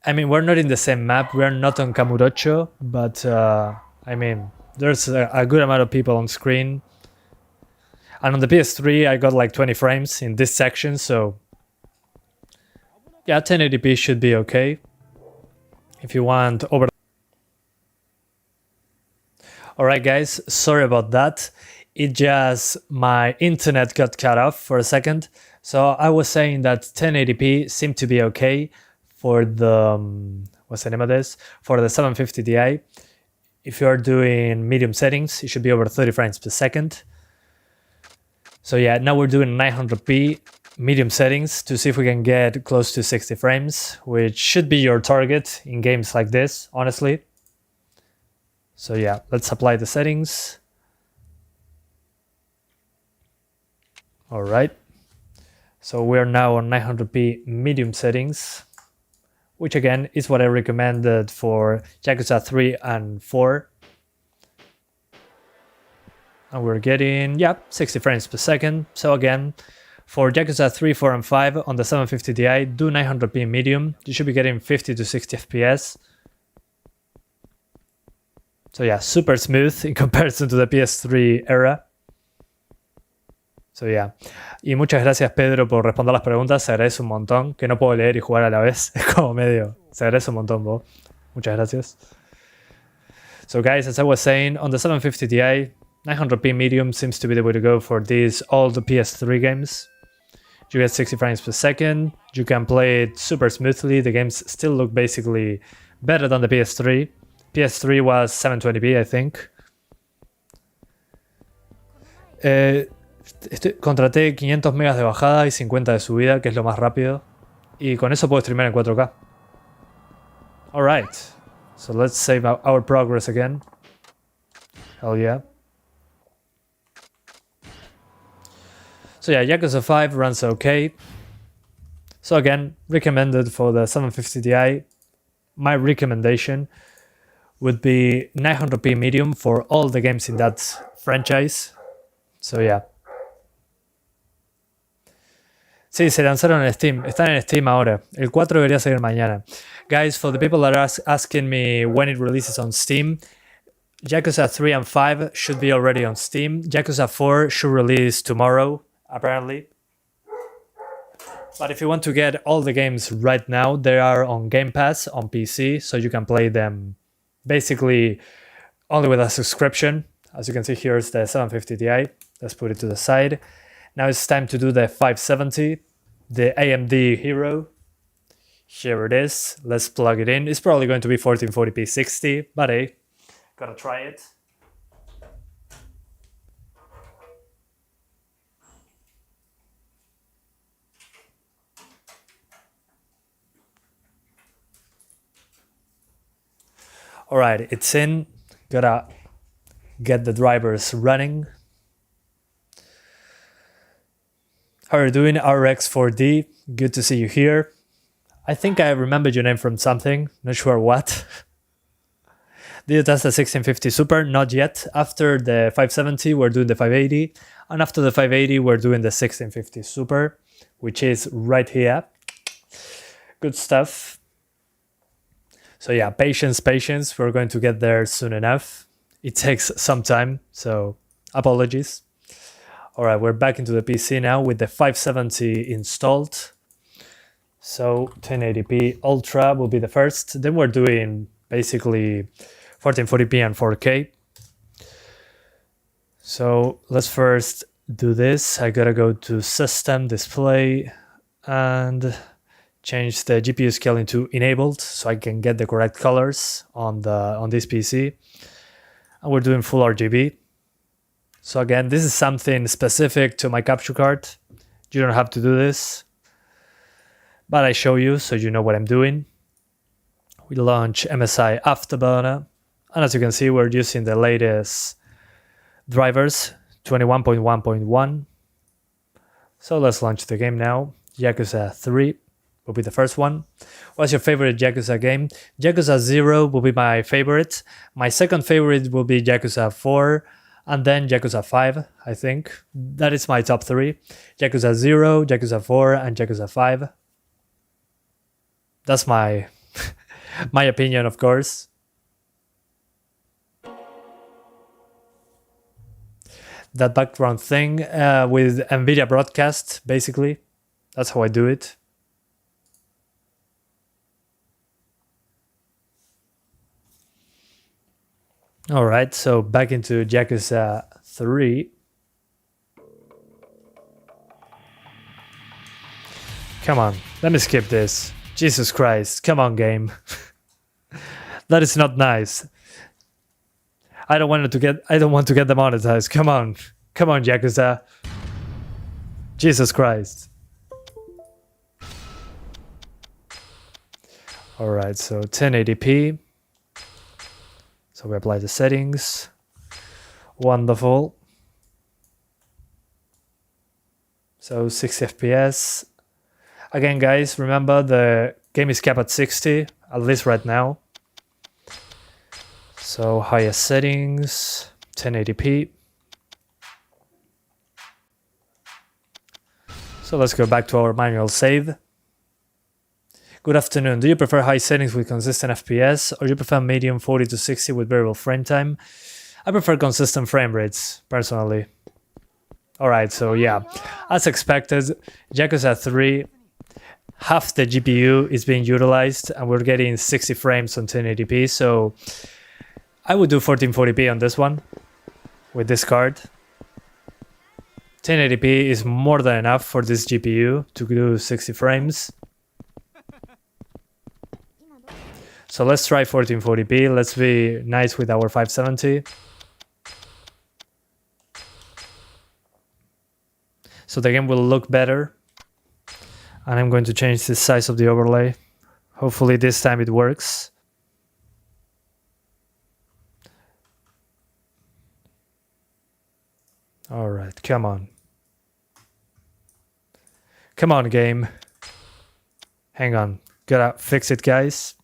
I mean, we're not in the same map, we're not on Kamurocho, but I mean, there's a good amount of people on screen. And on the PS3, I got like 20 frames in this section, so yeah, 1080p should be okay. If you want over... Alright guys, sorry about that. My internet got cut off for a second. So I was saying that 1080p seemed to be okay for the, what's the name of this? For the 750 Ti. If you're doing medium settings, it should be over 30 frames per second. So yeah, now we're doing 900p medium settings to see if we can get close to 60 frames, which should be your target in games like this, honestly. So yeah, let's apply the settings. All right. So we're now on 900p medium settings, which again is what I recommended for Yakuza 3 and 4. And we're getting, yeah, 60 frames per second. So again, for Yakuza 3, 4, and 5 on the 750 Ti, do 900p medium. You should be getting 50 to 60 FPS. So yeah, super smooth in comparison to the PS3 era. So yeah. Y muchas gracias Pedro por responder las preguntas, se agradece un montón, que no puedo leer y jugar a la vez, es como medio, se agradece un montón, Bo. Muchas gracias. So guys, as I was saying, on the 750 Ti, 900p medium seems to be the way to go for these all the PS3 games. You get 60 frames per second, you can play it super smoothly, the games still look basically better than the PS3. PS3 was 720p, I think. Contraté 500 megas de bajada y 50 de subida, que es lo más rápido. Y con eso puedo streamear en 4K. Alright, so let's save our progress again. Hell yeah. So yeah, Yakuza 5 runs okay. So again, recommended for the 750 Ti. My recommendation would be 900p medium for all the games in that franchise. So yeah. Sí, se lanzaron en Steam. Están en Steam ahora. El 4 debería salir mañana. Guys, for the people that are asking me when it releases on Steam, Yakuza 3 and 5 should be already on Steam. Yakuza 4 should release tomorrow, apparently. But if you want to get all the games right now, they are on Game Pass on PC, so you can play them basically only with a subscription. As you can see, here's the 750 Ti. Let's put it to the side. Now it's time to do the 570, the AMD Hero. Here it is. Let's plug it in. It's probably going to be 1440p 60, but hey, gotta try it. Alright, it's in. Gotta get the drivers running. How are you doing, RX4D? Good to see you here. I think I remembered your name from something, not sure what. Did you test the 1650 Super? Not yet. After the 570, we're doing the 580. And after the 580, we're doing the 1650 Super, which is right here. Good stuff. So yeah, patience. We're going to get there soon enough. It takes some time, so apologies. Alright, we're back into the PC now with the 570 installed. So 1080p Ultra will be the first. Then we're doing basically 1440p and 4K. So let's first do this. I gotta go to System, Display, and change the GPU scaling to enabled so I can get the correct colors on this PC. And we're doing full RGB. So again, this is something specific to my capture card. You don't have to do this, but I show you so you know what I'm doing. We launch MSI Afterburner, and as you can see, we're using the latest drivers, 21.1.1. So let's launch the game now. Yakuza 3 will be the first one. What's your favorite Yakuza game? Yakuza 0 will be my favorite. My second favorite will be Yakuza 4. And then Yakuza 5, I think. That is my top 3. Yakuza 0, Yakuza 4, and Yakuza 5. That's my my opinion, of course. That background thing with NVIDIA broadcast, basically. That's how I do it. Alright, so back into Yakuza 3. Come on, let me skip this. Jesus Christ, come on, game. That is not nice. I don't want to get demonetized. Come on, Yakuza. Jesus Christ. Alright, so 1080p. So we apply the settings. Wonderful. So 60 FPS. Again, guys, remember the game is capped at 60, at least right now. So highest settings, 1080p. So let's go back to our manual save. Good afternoon. Do you prefer high settings with consistent FPS, or do you prefer medium 40 to 60 with variable frame time? I prefer consistent frame rates, personally. Alright, so yeah, as expected, Yakuza 3, half the GPU is being utilized, and we're getting 60 frames on 1080p, so I would do 1440p on this one. with this card. 1080p is more than enough for this GPU to do 60 frames. So let's try 1440p. Let's be nice with our 570. So the game will look better. And I'm going to change the size of the overlay. Hopefully this time it works. Alright, come on. Come on, game. Hang on. Gotta fix it, guys.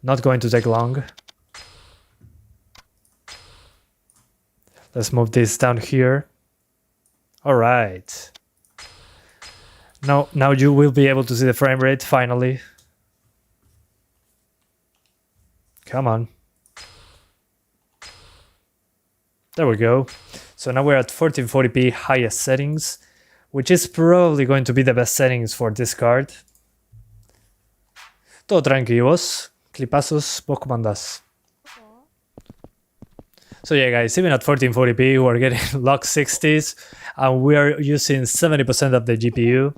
Not going to take long. Let's move this down here. Alright. Now you will be able to see the frame rate, finally. Come on. There we go. So now we're at 1440p highest settings, which is probably going to be the best settings for this card. Todo tranqui, vos. Clipazos, vos cómo andás. So yeah, guys, even at 1440p, we're getting locked 60s, and we're using 70% of the GPU.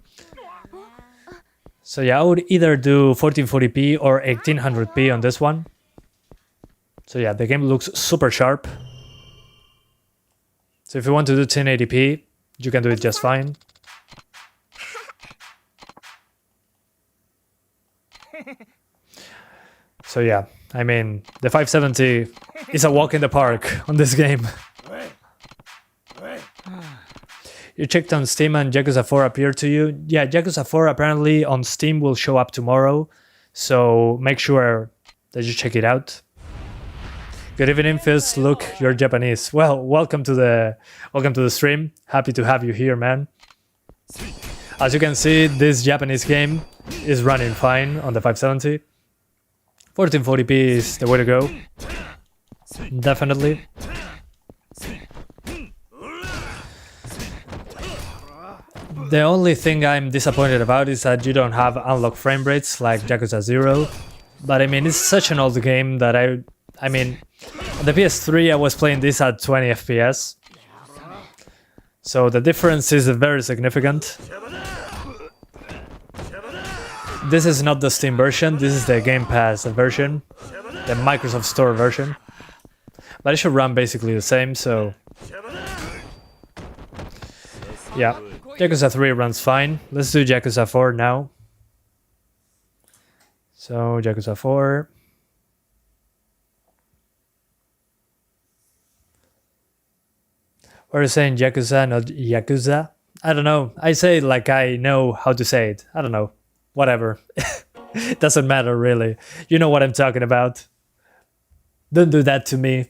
So yeah, I would either do 1440p or 1800p on this one. So yeah, the game looks super sharp. So if you want to do 1080p, you can do it just fine. So yeah, I mean, the 570 is a walk in the park on this game. You checked on Steam and Yakuza 4 appeared to you? Yeah, Yakuza 4 apparently on Steam will show up tomorrow, so make sure that you check it out. Good evening, Fizz. Look, you're Japanese. Well, welcome to the stream. Happy to have you here, man. As you can see, this Japanese game is running fine on the 570. 1440p is the way to go. Definitely. The only thing I'm disappointed about is that you don't have unlocked frame rates like Yakuza 0. But I mean, it's such an old game that I mean, on the PS3 I was playing this at 20 FPS. So the difference is very significant. This is not the Steam version, this is the Game Pass version, the Microsoft Store version. But it should run basically the same, so... yeah, Yakuza 3 runs fine. Let's do Yakuza 4 now. So, Yakuza 4... We're saying Yakuza, not Yakuza. I don't know. I say it like I know how to say it. I don't know. Whatever. Doesn't matter, really. You know what I'm talking about. Don't do that to me.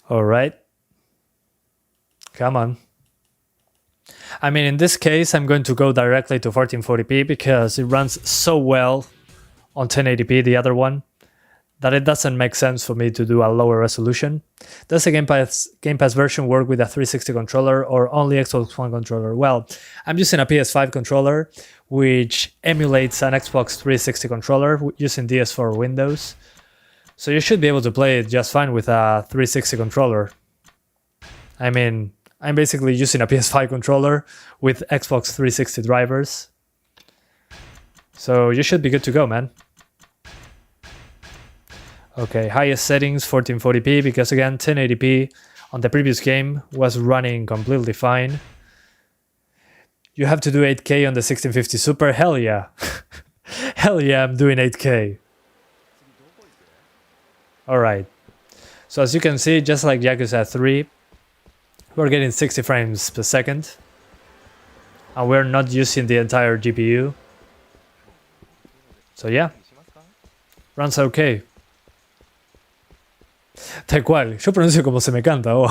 Alright. Come on. I mean, in this case, I'm going to go directly to 1440p because it runs so well on 1080p, the other one, that it doesn't make sense for me to do a lower resolution. Does the Game Pass version work with a 360 controller or only Xbox One controller? Well, I'm using a PS5 controller, which emulates an Xbox 360 controller using DS4 Windows. So you should be able to play it just fine with a 360 controller. I mean, I'm basically using a PS5 controller with Xbox 360 drivers. So you should be good to go, man. Okay, highest settings 1440p because again 1080p on the previous game was running completely fine. You have to do 8K on the 1650 Super, hell yeah. Hell yeah, I'm doing 8K. Alright, so as you can see, just like Yakuza 3, we're getting 60 frames per second. And we're not using the entire GPU. So yeah, runs okay. Tal cual, yo pronuncio como se me canta. Oh.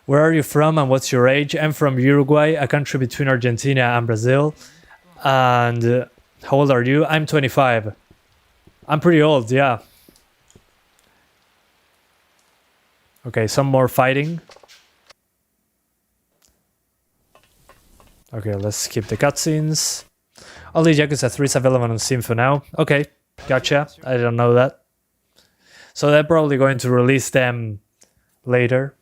Where are you from and what's your age? I'm from Uruguay, a country between Argentina and Brazil. And how old are you? I'm 25. I'm pretty old, yeah. Okay, some more fighting. Okay, let's skip the cutscenes. Only Yakuza 3 is available on Steam for now. Okay, gotcha. I don't know that. So they're probably going to release them later.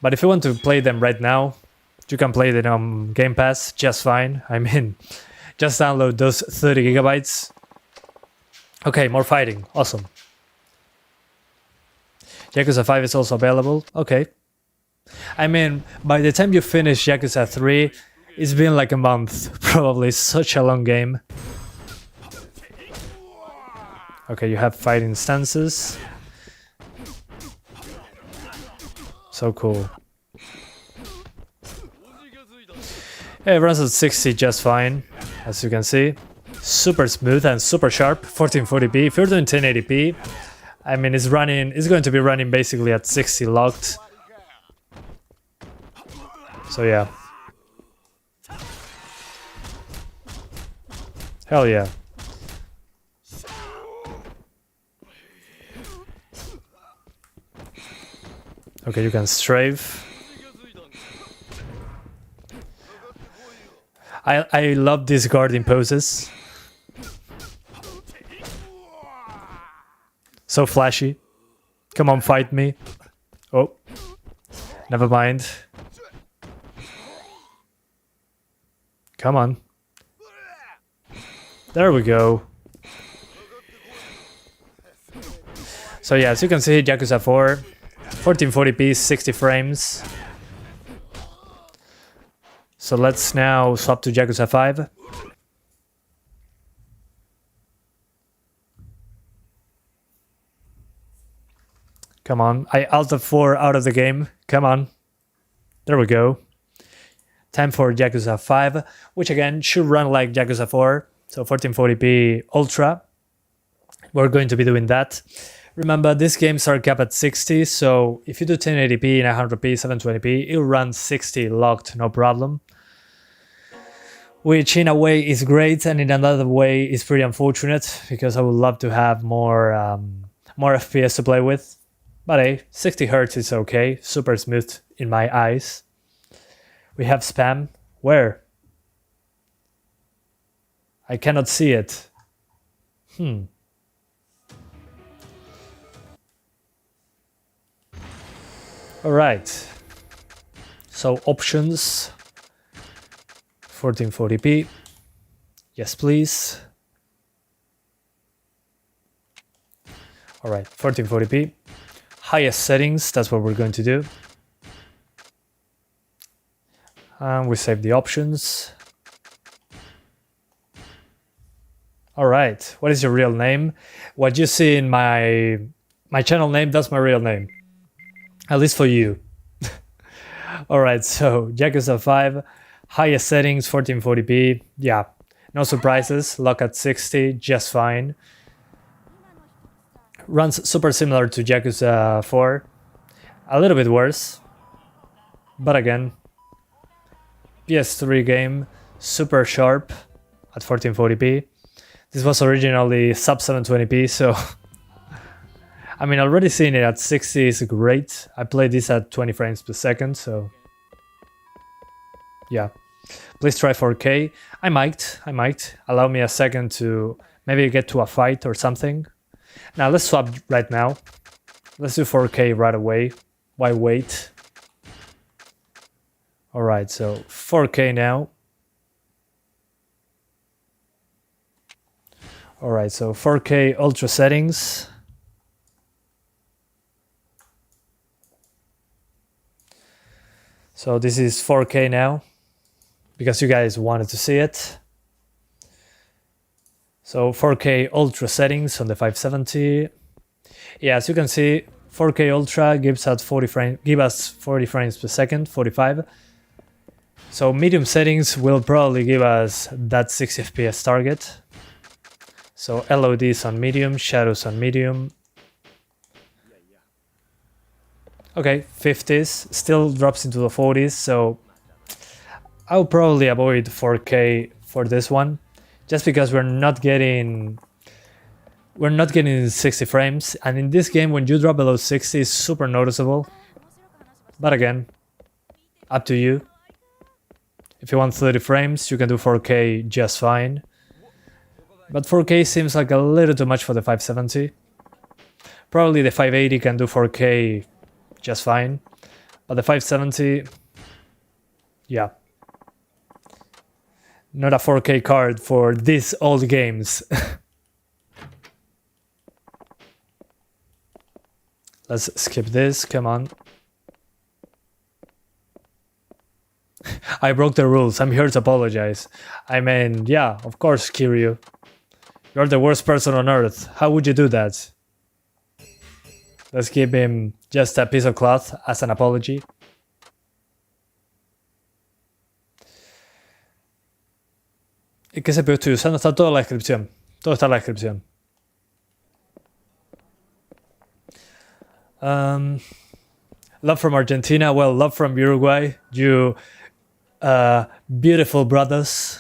But if you want to play them right now, you can play them on Game Pass just fine. I mean, just download those 30 gigabytes. Okay, more fighting. Awesome. Yakuza 5 is also available. Okay. I mean, by the time you finish Yakuza 3, it's been like a month. Probably such a long game. Okay, you have fighting stances. So cool. Yeah, it runs at 60 just fine, as you can see. Super smooth and super sharp, 1440p. If you're doing 1080p, I mean, it's going to be running basically at 60 locked. So yeah. Hell yeah. Okay, you can strafe. I love these guarding poses. So flashy. Come on, fight me. Oh. Never mind. Come on. There we go. So yeah, as you can see, Yakuza 4, 1440p, 60 frames. So let's now swap to Yakuza 5. Come on, I Alt F4 out of the game. Come on. There we go. Time for Yakuza 5, which again should run like Yakuza 4. So 1440p Ultra. We're going to be doing that. Remember, these games are capped at 60, so if you do 1080p and 100p, 720p, it'll run 60 locked, no problem. Which in a way is great, and in another way is pretty unfortunate, because I would love to have more FPS to play with. But hey, 60 Hz is okay, super smooth in my eyes. We have spam. Where? I cannot see it. Alright. So options. 1440p. Yes, please. Alright, 1440p. Highest settings, that's what we're going to do. And we save the options. Alright, what is your real name? What you see in my channel name, that's my real name. At least for you. Alright, so Yakuza 5. Highest settings, 1440p. Yeah, no surprises. Lock at 60, just fine. Runs super similar to Yakuza 4. A little bit worse. But again, PS3 game, super sharp at 1440p. This was originally sub 720p, so I mean, already seeing it at 60 is great. I played this at 20 frames per second, so yeah. Please try 4K. I might. Allow me a second to maybe get to a fight or something. Now let's swap right now. Let's do 4K right away. Why wait? Alright, so 4K now. Alright, so 4K ultra settings. So this is 4K now, because you guys wanted to see it. So 4K Ultra settings on the 570. Yeah, as you can see, 4K Ultra gives us 40 frames per second, 45. So medium settings will probably give us that 60 FPS target. So LODs on medium, shadows on medium. Okay, 50s, still drops into the 40s, so I'll probably avoid 4K for this one, just because we're not getting 60 frames, and in this game when you drop below 60 it's super noticeable. But again, up to you. If you want 30 frames, you can do 4K just fine. But 4K seems like a little too much for the 570. Probably the 580 can do 4K just fine. But the 570, yeah. Not a 4K card for these old games. Let's skip this, come on. I broke the rules, I'm here to apologize. I mean, yeah, of course, Kiryu. You're the worst person on earth. How would you do that? Let's give him just a piece of cloth as an apology. ¿Y qué CPU estoy usando? Está toda la descripción. Todo está en la descripción. Love from Argentina. Well, love from Uruguay. You beautiful brothers.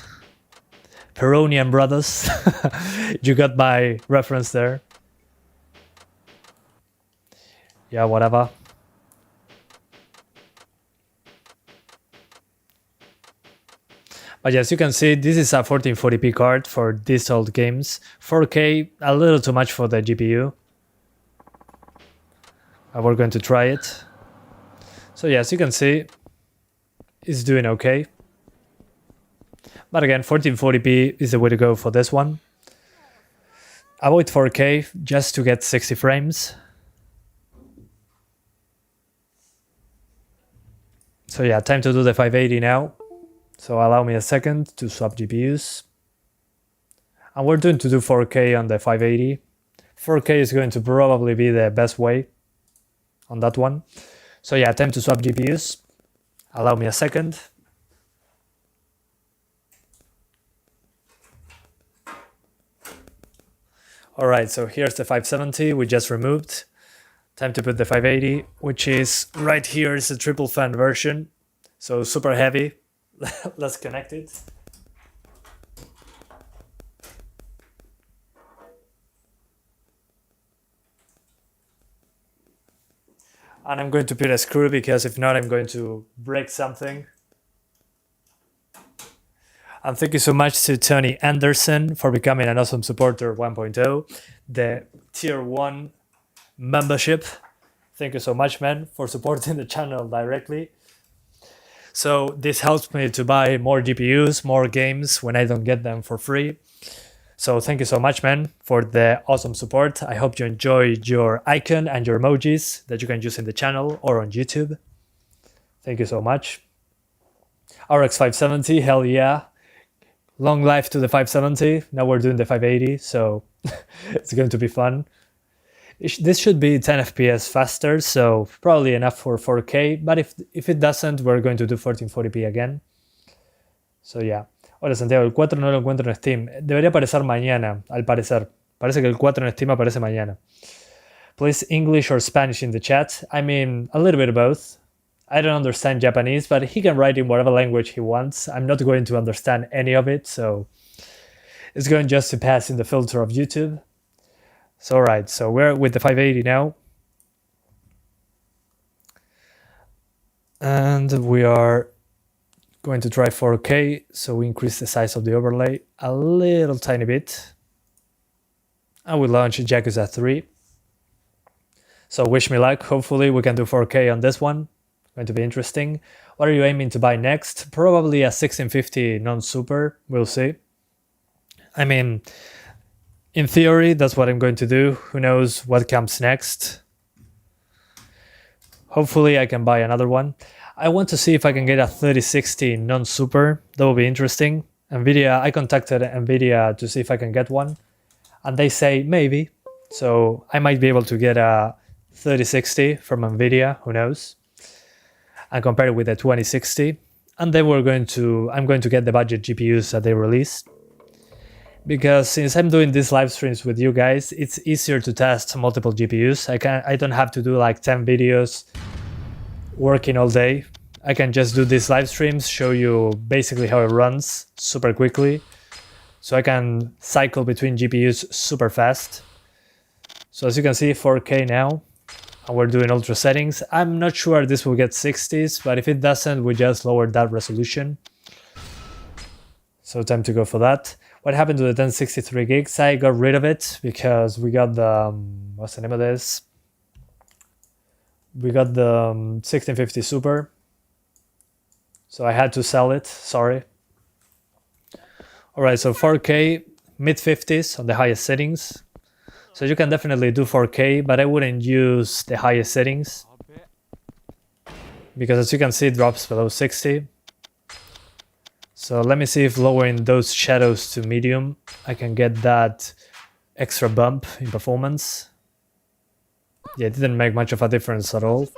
Peronian brothers. You got my reference there. Yeah, whatever. But yes, you can see this is a 1440p card for these old games. 4K, a little too much for the GPU. But we're going to try it. So yes, you can see it's doing okay. But again, 1440p is the way to go for this one. Avoid 4K just to get 60 frames. So yeah, time to do the 580 now. So allow me a second to swap GPUs. And we're going to do 4K on the 580. 4K is going to probably be the best way on that one. So yeah, time to swap GPUs. Allow me a second. Alright, so here's the 570 we just removed. Time to put the 580, which is right here. It's a triple fan version, so super heavy. Let's connect it. And I'm going to put a screw because if not, I'm going to break something. And thank you so much to Tony Anderson for becoming an awesome supporter 1.0, the tier 1 membership. Thank you so much, man, for supporting the channel directly. So this helps me to buy more GPUs, more games when I don't get them for free. So thank you so much, man, for the awesome support. I hope you enjoyed your icon and your emojis that you can use in the channel or on YouTube. Thank you so much. RX 570, hell yeah. Long life to the 570. Now we're doing the 580, so it's going to be fun. This should be 10 FPS faster, so probably enough for 4K, but if it doesn't, we're going to do 1440p again. So yeah. Hola Santiago, el 4 no lo encuentro en Steam. Debería aparecer mañana, al parecer. Parece que el 4 en Steam aparece mañana. Please English or Spanish in the chat. I mean, a little bit of both. I don't understand Japanese, but he can write in whatever language he wants. I'm not going to understand any of it, so it's going just to pass in the filter of YouTube. So alright, so we're with the 580 now. And we are going to try 4K, so we increase the size of the overlay a little tiny bit. And we launch Yakuza 3. So wish me luck, hopefully we can do 4K on this one. Going to be interesting. What are you aiming to buy next? Probably a 1650 non-super, we'll see. I mean, in theory, that's what I'm going to do. Who knows what comes next? Hopefully I can buy another one. I want to see if I can get a 3060 non-super. That would be interesting. I contacted NVIDIA to see if I can get one. And they say maybe. So I might be able to get a 3060 from NVIDIA, who knows? And compare it with the 2060. And then I'm going to get the budget GPUs that they released. Because since I'm doing these live streams with you guys, it's easier to test multiple GPUs. I don't have to do like 10 videos working all day. I can just do these live streams, show you basically how it runs super quickly. So I can cycle between GPUs super fast. So as you can see, 4K now. And we're doing ultra settings. I'm not sure this will get 60s, but if it doesn't, we just lower that resolution. So time to go for that. What happened to the 1063 gigs? I got rid of it because we got the, what's the name of this? We got the 1650 Super. So I had to sell it, sorry. Alright, so 4K, mid-50s on the highest settings. So you can definitely do 4K, but I wouldn't use the highest settings. Because as you can see, it drops below 60. So let me see if lowering those shadows to medium, I can get that extra bump in performance. Yeah, it didn't make much of a difference at all.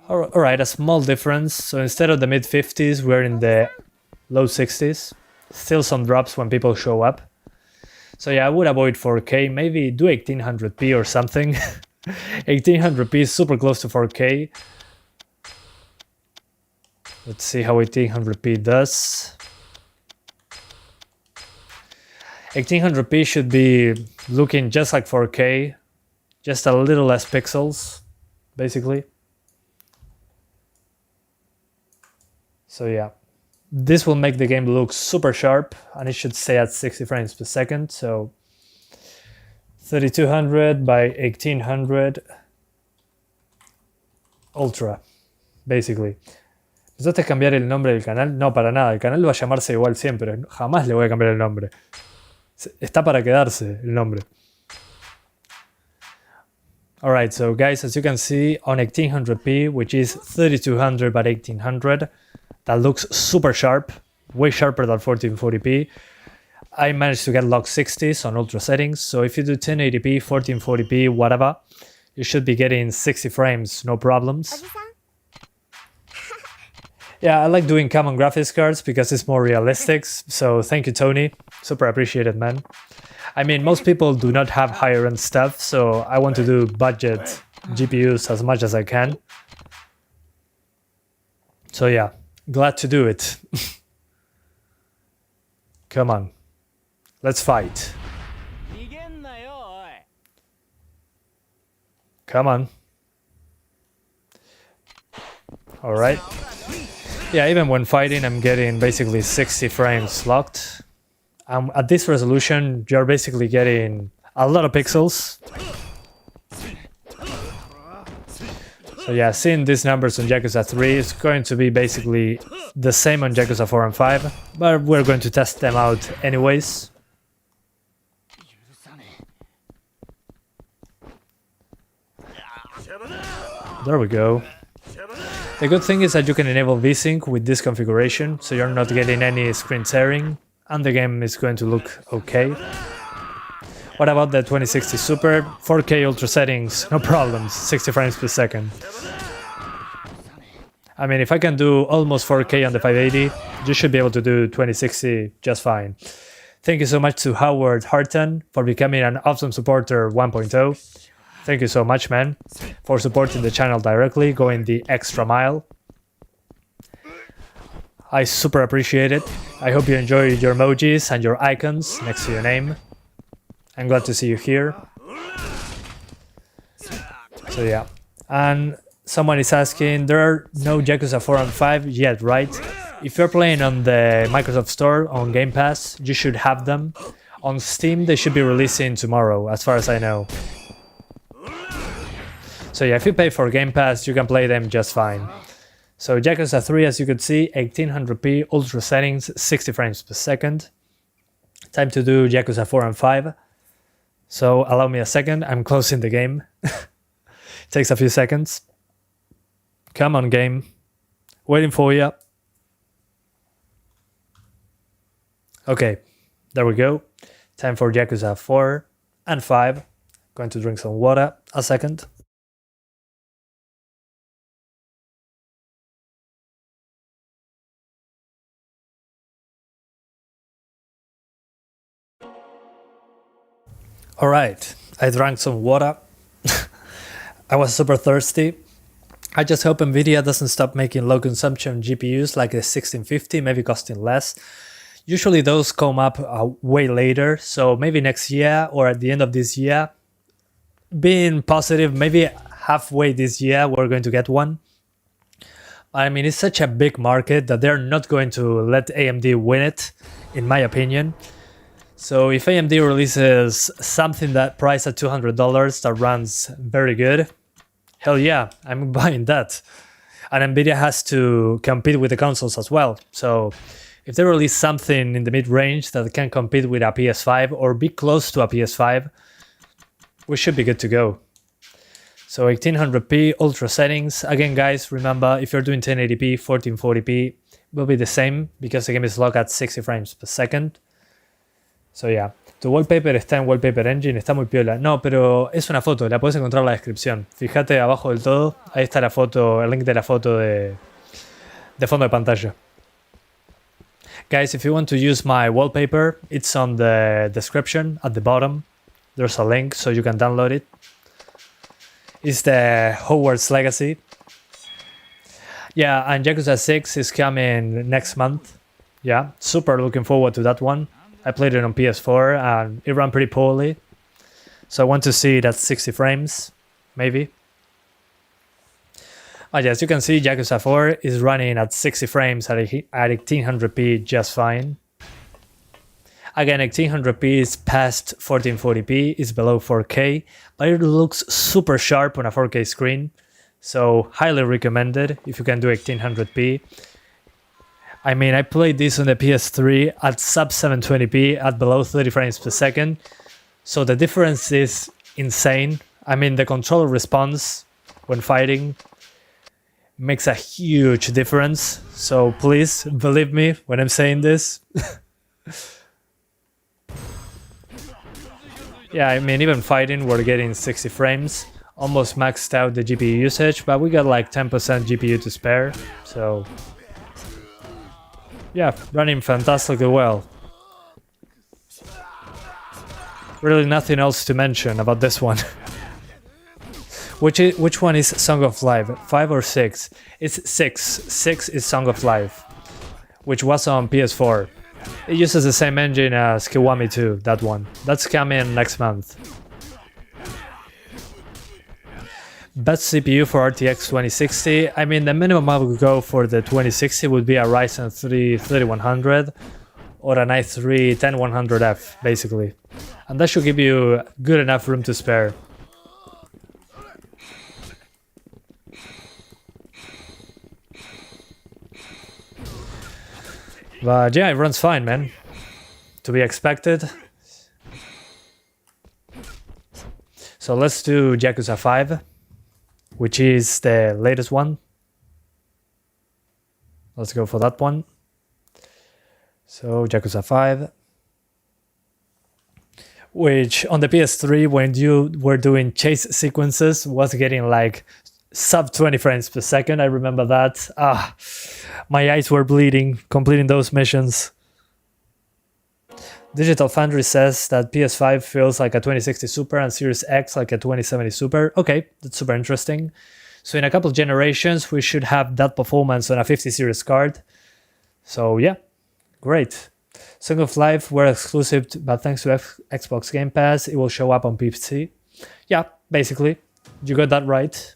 Alright, a small difference. So instead of the mid-50s, we're in the low 60s. Still some drops when people show up. So yeah, I would avoid 4K, maybe do 1800p or something. 1800p is super close to 4K. Let's see how 1800p does. 1800p should be looking just like 4K, just a little less pixels, basically. So yeah, this will make the game look super sharp, and it should stay at 60 frames per second. So 3200 by 1800 Ultra, basically. ¿Pensaste cambiar el nombre del canal? No, para nada. El canal va a llamarse igual siempre. Jamás le voy a cambiar el nombre. Está para quedarse el nombre. Alright, so guys, as you can see on 1800p, which is 3200 by 1800, that looks super sharp, way sharper than 1440p. I managed to get lock 60s on ultra settings, so if you do 1080p, 1440p, whatever, you should be getting 60 frames, no problems. Yeah, I like doing common graphics cards because it's more realistic, so thank you, Tony. Super appreciated, man. I mean, most people do not have higher end stuff, so I want to do budget GPUs as much as I can. So yeah, glad to do it. Come on, let's fight. Come on. All right. Yeah, even when fighting, I'm getting basically 60 frames locked. At this resolution, you're basically getting a lot of pixels. So yeah, seeing these numbers on Yakuza 3 is going to be basically the same on Yakuza 4 and 5, but we're going to test them out anyways. There we go. The good thing is that you can enable VSync with this configuration, so you're not getting any screen tearing, and the game is going to look okay. What about the 2060 Super? 4K ultra settings, no problems, 60 frames per second. I mean, if I can do almost 4K on the 580, you should be able to do 2060 just fine. Thank you so much to Howard Harton for becoming an awesome supporter 1.0. Thank you so much, man, for supporting the channel directly, going the extra mile. I super appreciate it. I hope you enjoy your emojis and your icons next to your name. I'm glad to see you here. So yeah, and someone is asking, there are no Yakuza 4 and 5 yet, right? If you're playing on the Microsoft Store on Game Pass, you should have them. On Steam, they should be releasing tomorrow, as far as I know. So yeah, if you pay for Game Pass, you can play them just fine. So Yakuza 3, as you could see, 1800p, ultra settings, 60 frames per second. Time to do Yakuza 4 and 5. So allow me a second, I'm closing the game. Takes a few seconds. Come on, game. Waiting for you. Okay, there we go. Time for Yakuza 4 and 5. Going to drink some water. A second. Alright, I drank some water. I was super thirsty. I just hope Nvidia doesn't stop making low consumption GPUs like the 1650, maybe costing less. Usually those come up way later, so maybe next year or at the end of this year. Being positive, maybe halfway this year we're going to get one. I mean, it's such a big market that they're not going to let AMD win it, in my opinion. So if AMD releases something that priced at $200 that runs very good, hell yeah, I'm buying that. And Nvidia has to compete with the consoles as well. So if they release something in the mid-range that can compete with a PS5 or be close to a PS5, we should be good to go. So 1800p ultra settings. Again, guys, remember, if you're doing 1080p, 1440p will be the same because the game is locked at 60 frames per second. So yeah, tu wallpaper está en Wallpaper Engine, está muy piola. No, pero es una foto, la puedes encontrar en la descripción. Fíjate abajo del todo, ahí está la foto, el link de la foto de fondo de pantalla. Guys, if you want to use my wallpaper, it's on the description at the bottom. There's a link so you can download it. It's the Hogwarts Legacy. Yeah, and Yakuza 6 is coming next month. Yeah, super looking forward to that one. I played it on PS4 and it ran pretty poorly. So I want to see it at 60 frames, maybe. But as you can see, Yakuza 4 is running at 60 frames at 1800p just fine. Again, 1800p is past 1440p, is below 4K, but it looks super sharp on a 4K screen. So highly recommended if you can do 1800p. I mean, I played this on the PS3 at sub 720p at below 30 frames per second. So the difference is insane. I mean, the controller response when fighting makes a huge difference. So please believe me when I'm saying this. Yeah, I mean, even fighting, we're getting 60 frames. Almost maxed out the GPU usage, but we got like 10% GPU to spare. So yeah, running fantastically well. Really nothing else to mention about this one. Which one is Song of Life? 5 or 6? It's 6. 6 is Song of Life, which was on PS4. It uses the same engine as Kiwami 2, that one. That's coming next month. Best CPU for RTX 2060. I mean, the minimum I would go for the 2060 would be a Ryzen 3 3100 or an i3 10100F, basically. And that should give you good enough room to spare. But yeah, it runs fine, man. To be expected. So let's do Yakuza 5, which is the latest one. Let's go for that one. So Yakuza 5, which on the PS3, when you were doing chase sequences, was getting like sub 20 frames per second. I remember that. My eyes were bleeding completing those missions. Digital Foundry says that PS5 feels like a 2060 Super and Series X like a 2070 Super. Okay, that's super interesting. So in a couple of generations, we should have that performance on a 50 series card. So yeah, great. Song of Life were exclusive, but thanks to Xbox Game Pass, it will show up on PC. Yeah, basically, you got that right.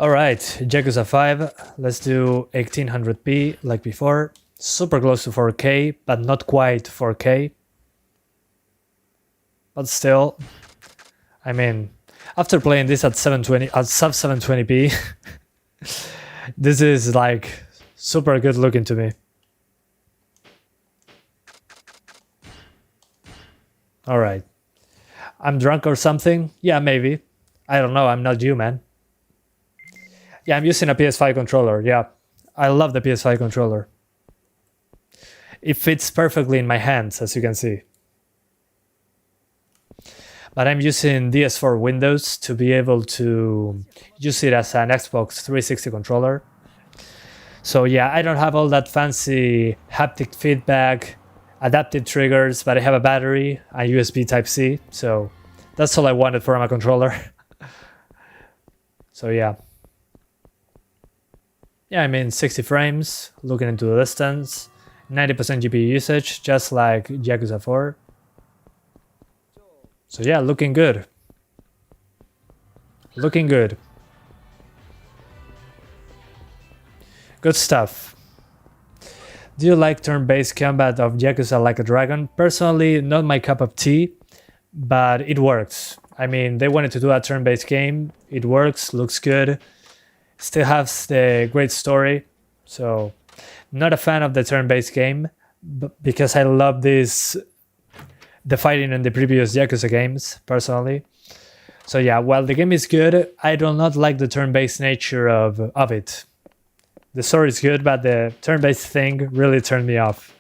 Alright, Yakuza 5, let's do 1800p like before. Super close to 4K, but not quite 4K. But still, I mean, after playing this at sub 720p, this is like super good looking to me. Alright. I'm drunk or something? Yeah, maybe. I don't know, I'm not you, man. Yeah, I'm using a PS5 controller, yeah. I love the PS5 controller. It fits perfectly in my hands, as you can see. But I'm using DS4 Windows to be able to use it as an Xbox 360 controller. So yeah, I don't have all that fancy haptic feedback, adaptive triggers, but I have a battery, a USB Type-C, so that's all I wanted for my controller. So yeah. Yeah, I mean 60 frames, looking into the distance, 90% GPU usage, just like Yakuza 4. So yeah, looking good. Looking good. Good stuff. Do you like turn-based combat of Yakuza Like a Dragon? Personally, not my cup of tea, but it works. I mean, they wanted to do a turn-based game. It works, looks good, still has the great story. So, not a fan of the turn-based game, but because I love the fighting in the previous Yakuza games, personally. So yeah, while the game is good, I do not like the turn-based nature of it. The story is good, but the turn-based thing really turned me off.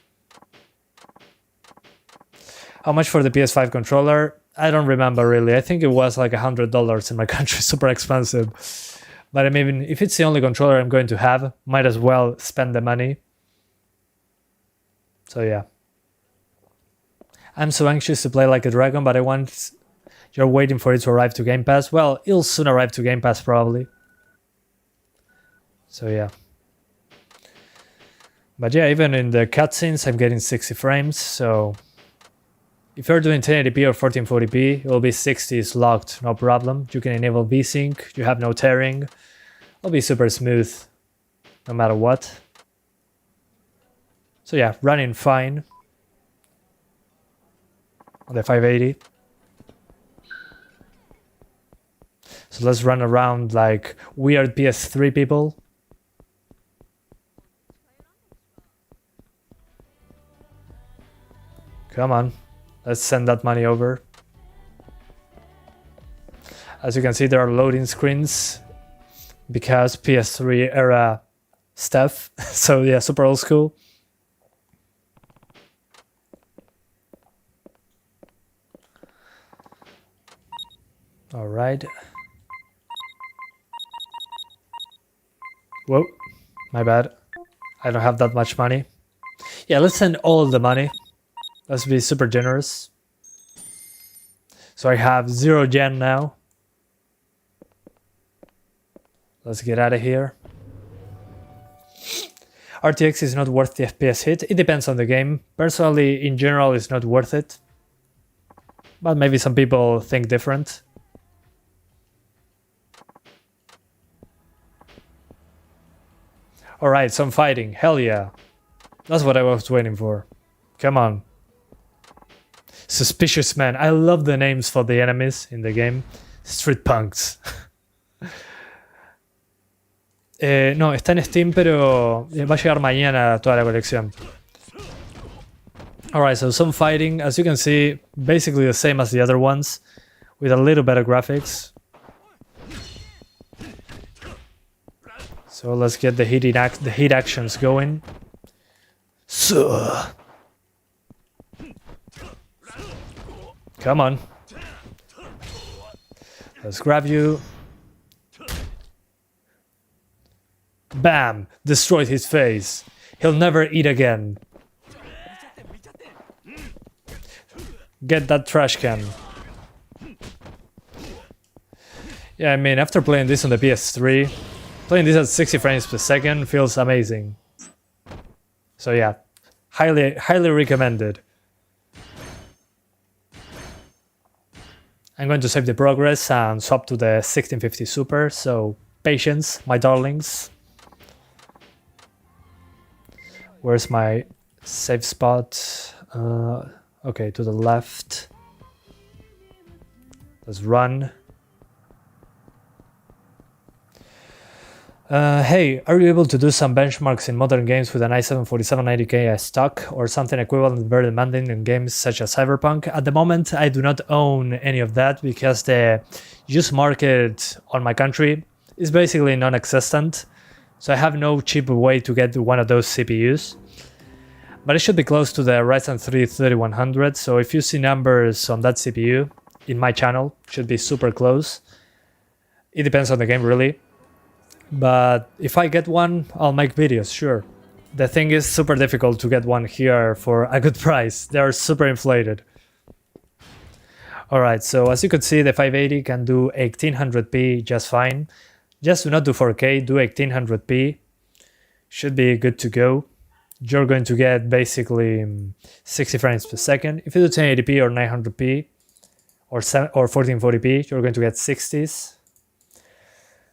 How much for the PS5 controller? I don't remember really. I think it was like $100 in my country, super expensive. But I mean, if it's the only controller I'm going to have, might as well spend the money. So yeah. I'm so anxious to play Like a Dragon, but you're waiting for it to arrive to Game Pass. Well, it'll soon arrive to Game Pass probably. So yeah. But yeah, even in the cutscenes, I'm getting 60 frames, so if you're doing 1080p or 1440p, it will be 60 is locked, no problem. You can enable VSync, you have no tearing. It'll be super smooth, no matter what. So yeah, running fine on the 580. So let's run around like weird PS3 people. Come on, let's send that money over. As you can see, there are loading screens because PS3 era stuff. So yeah, super old school. All right. Whoa, my bad. I don't have that much money. Yeah, let's send all the money. Let's be super generous. So I have 0 yen now. Let's get out of here. RTX is not worth the FPS hit. It depends on the game. Personally, in general, it's not worth it. But maybe some people think different. Alright, some fighting. Hell yeah. That's what I was waiting for. Come on. Suspicious Man. I love the names for the enemies in the game. Street Punks. No, está en Steam, pero va a llegar mañana toda la colección. Alright, so some fighting. As you can see, basically the same as the other ones, with a little better graphics. So let's get the heat actions going. So. Come on. Let's grab you. Bam! Destroyed his face. He'll never eat again. Get that trash can. Yeah, I mean, after playing this on the PS3, playing this at 60 frames per second feels amazing. So yeah, highly recommended. I'm going to save the progress and swap to the 1650 Super, so patience, my darlings. Where's my save spot? Okay, to the left. Let's run. Hey, are you able to do some benchmarks in modern games with an i7 4790K stock or something equivalent very demanding in games such as Cyberpunk? At the moment, I do not own any of that because the used market on my country is basically non-existent. So I have no cheap way to get one of those CPUs. But it should be close to the Ryzen 3 3100. So if you see numbers on that CPU in my channel, it should be super close. It depends on the game really. But if I get one, I'll make videos, sure. The thing is super difficult to get one here for a good price. They are super inflated. Alright, so as you could see, the 580 can do 1800p just fine. Just do not do 4K, do 1800p. Should be good to go. You're going to get basically 60 frames per second. If you do 1080p or 900p or 1440p, you're going to get 60s.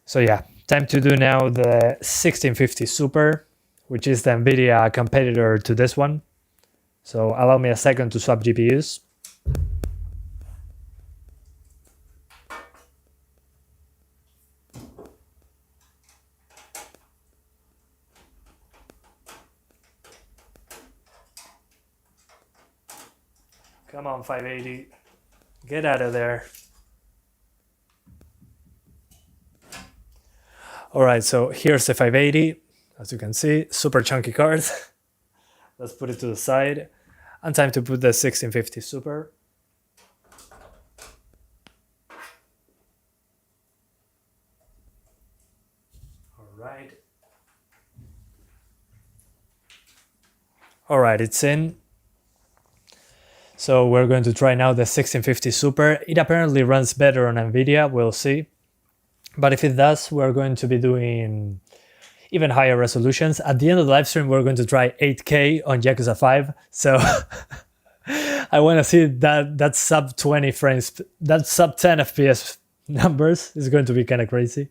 So yeah, time to do now the 1650 Super, which is the NVIDIA competitor to this one. So allow me a second to swap GPUs. Come on, 580. Get out of there. Alright, so here's the 580. As you can see, super chunky card. Let's put it to the side. And time to put the 1650 Super. Alright. Alright, it's in. So we're going to try now the 1650 Super. It apparently runs better on NVIDIA, we'll see. But if it does, we're going to be doing even higher resolutions. At the end of the live stream, we're going to try 8K on Yakuza 5. So I want to see that sub 20 frames, that sub 10 FPS numbers is going to be kind of crazy.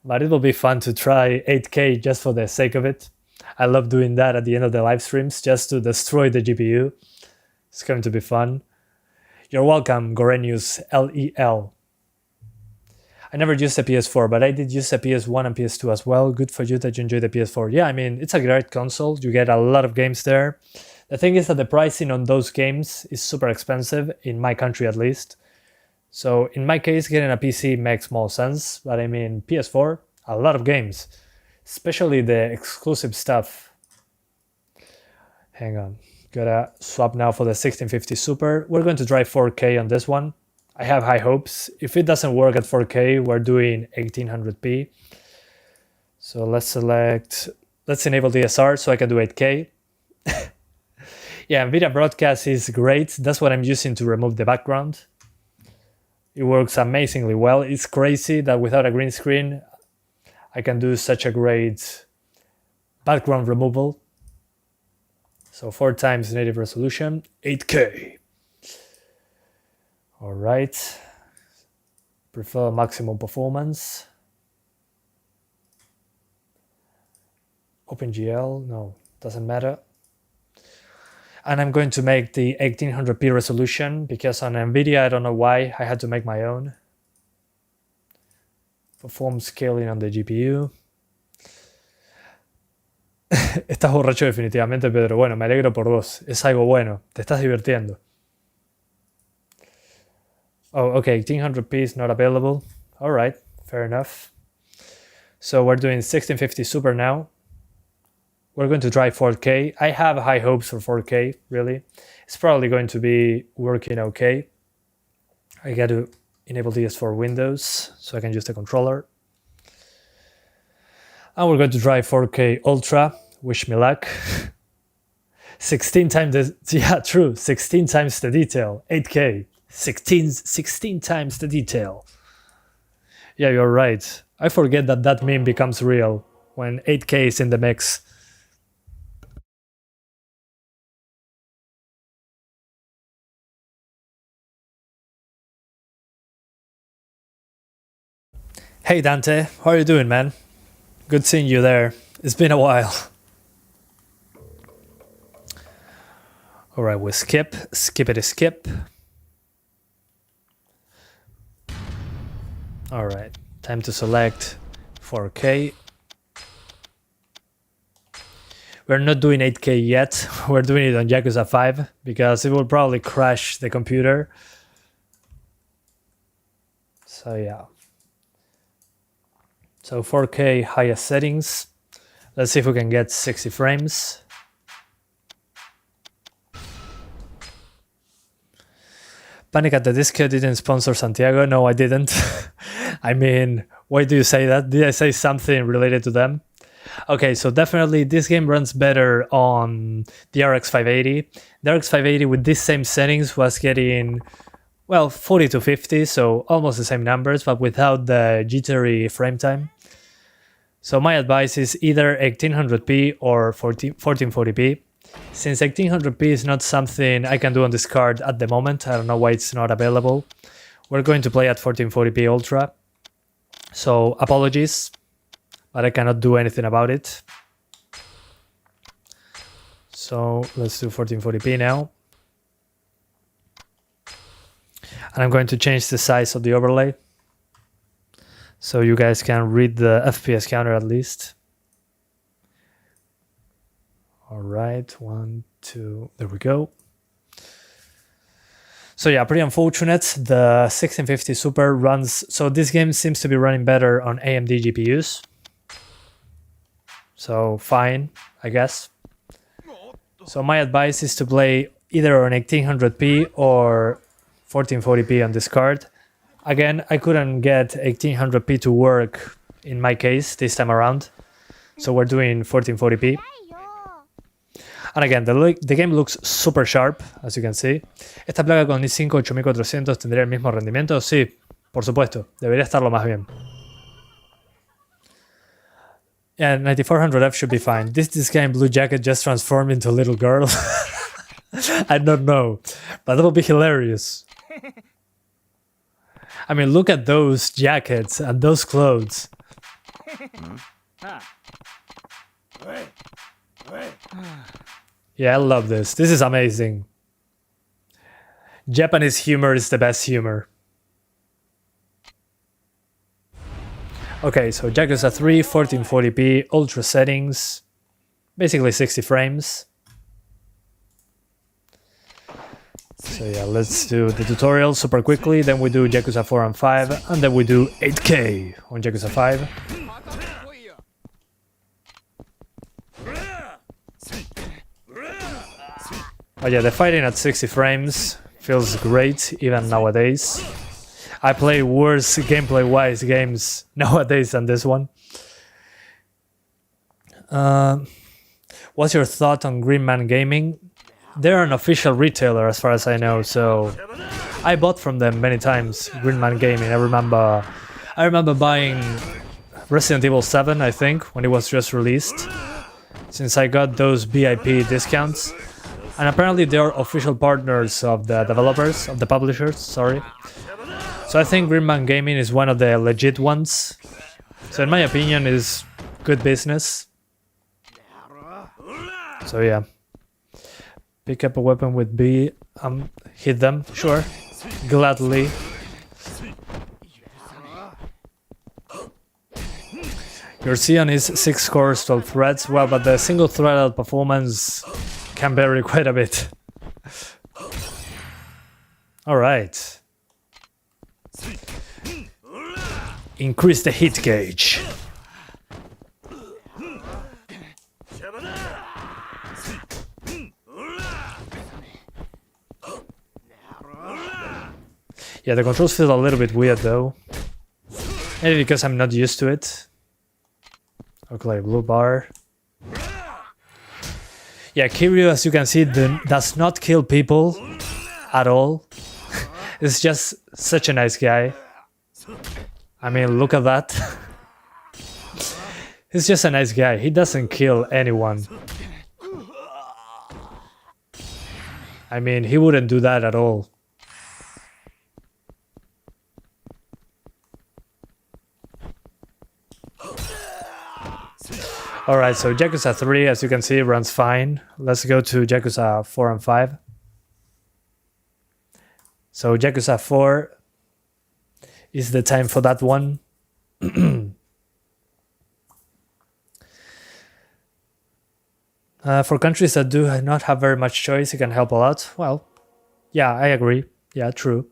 But it will be fun to try 8K just for the sake of it. I love doing that at the end of the live streams just to destroy the GPU. It's going to be fun. You're welcome, Gorenius LEL. I never used a PS4, but I did use a PS1 and PS2 as well. Good for you that you enjoy the PS4. Yeah, I mean, it's a great console. You get a lot of games there. The thing is that the pricing on those games is super expensive, in my country at least. So in my case, getting a PC makes more sense. But I mean, PS4, a lot of games. Especially the exclusive stuff. Hang on. Gotta swap now for the 1650 Super. We're going to try 4K on this one. I have high hopes. If it doesn't work at 4K, we're doing 1800p. So let's enable DSR so I can do 8K. Yeah, NVIDIA Broadcast is great. That's what I'm using to remove the background. It works amazingly well. It's crazy that without a green screen, I can do such a great background removal. So 4 times native resolution, 8K. All right, prefer maximum performance. OpenGL, no, doesn't matter. And I'm going to make the 1800p resolution because on NVIDIA, I don't know why, I had to make my own. Perform scaling on the GPU. Estás borracho definitivamente, Pedro. Bueno, me alegro por vos. Es algo bueno. Te estás divirtiendo. Oh, okay, 1800p is not available. All right, fair enough. So we're doing 1650 Super now. We're going to try 4K. I have high hopes for 4K, really. It's probably going to be working okay. I got to enable this for Windows so I can use the controller. And we're going to try 4K Ultra. Wish me luck. 16 times the, yeah, true, 16 times the detail, 8K. 16 times the detail. Yeah, you're right. I forget that that meme becomes real when 8K is in the mix. Hey Dante, how are you doing, man? Good seeing you there. It's been a while. Alright, we skip. Skip. Alright, time to select 4K. We're not doing 8K yet. We're doing it on Yakuza 5 because it will probably crash the computer. So yeah. So 4K highest settings. Let's see if we can get 60 frames. Panic at the Disco didn't sponsor Santiago. No, I didn't. I mean, why do you say that? Did I say something related to them? Okay, so definitely this game runs better on the RX 580. The RX 580 with these same settings was getting, well, 40 to 50, so almost the same numbers, but without the jittery frame time. So my advice is either 1800p or 1440p. Since 1800p is not something I can do on this card at the moment, I don't know why it's not available. We're going to play at 1440p Ultra. So apologies, but I cannot do anything about it. So let's do 1440p now. And I'm going to change the size of the overlay so you guys can read the FPS counter at least. All right, 1, 2, there we go. So yeah, pretty unfortunate. The 1650 Super runs, so this game seems to be running better on AMD GPUs. So fine, I guess. So my advice is to play either on 1800p or 1440p on this card. Again, I couldn't get 1800p to work in my case this time around. So we're doing 1440p. And again, the game looks super sharp, as you can see. ¿Esta placa con i5 8400 tendría el mismo rendimiento? Sí, por supuesto. Debería estarlo más bien. Yeah, 9400F should be fine. This guy in blue jacket just transformed into a little girl. I don't know, but that would be hilarious. I mean, look at those jackets and those clothes. Yeah, I love this. This is amazing. Japanese humor is the best humor. Okay, so Yakuza 3, 1440p, ultra settings, basically 60 frames. So yeah, let's do the tutorial super quickly, then we do Yakuza 4 and 5, and then we do 8K on Yakuza 5. Oh yeah, the fighting at 60 frames feels great, even nowadays. I play worse gameplay-wise games nowadays than this one. What's your thought on Green Man Gaming? They're an official retailer as far as I know, so I bought from them many times, Green Man Gaming. I remember buying Resident Evil 7, I think, when it was just released, since I got those VIP discounts. And apparently they are official partners of the developers, of the publishers, sorry. So I think Green Man Gaming is one of the legit ones. So in my opinion, is good business. So yeah. Pick up a weapon with B, hit them, sure, gladly. Your Xeon is 6 cores, 12 threads, well, but the single threaded performance can vary quite a bit. Alright. Increase the hit gauge. Yeah, the controls feel a little bit weird though. Maybe because I'm not used to it. Okay, blue bar. Yeah, Kiryu, as you can see, does not kill people at all. It's just such a nice guy. I mean, look at that. He's just a nice guy. He doesn't kill anyone. I mean, he wouldn't do that at all. Alright, so Yakuza 3, as you can see, runs fine. Let's go to Yakuza 4 and 5. So Yakuza 4 is the time for that one. For countries that do not have very much choice, it can help a lot. Well, yeah, I agree. Yeah, true.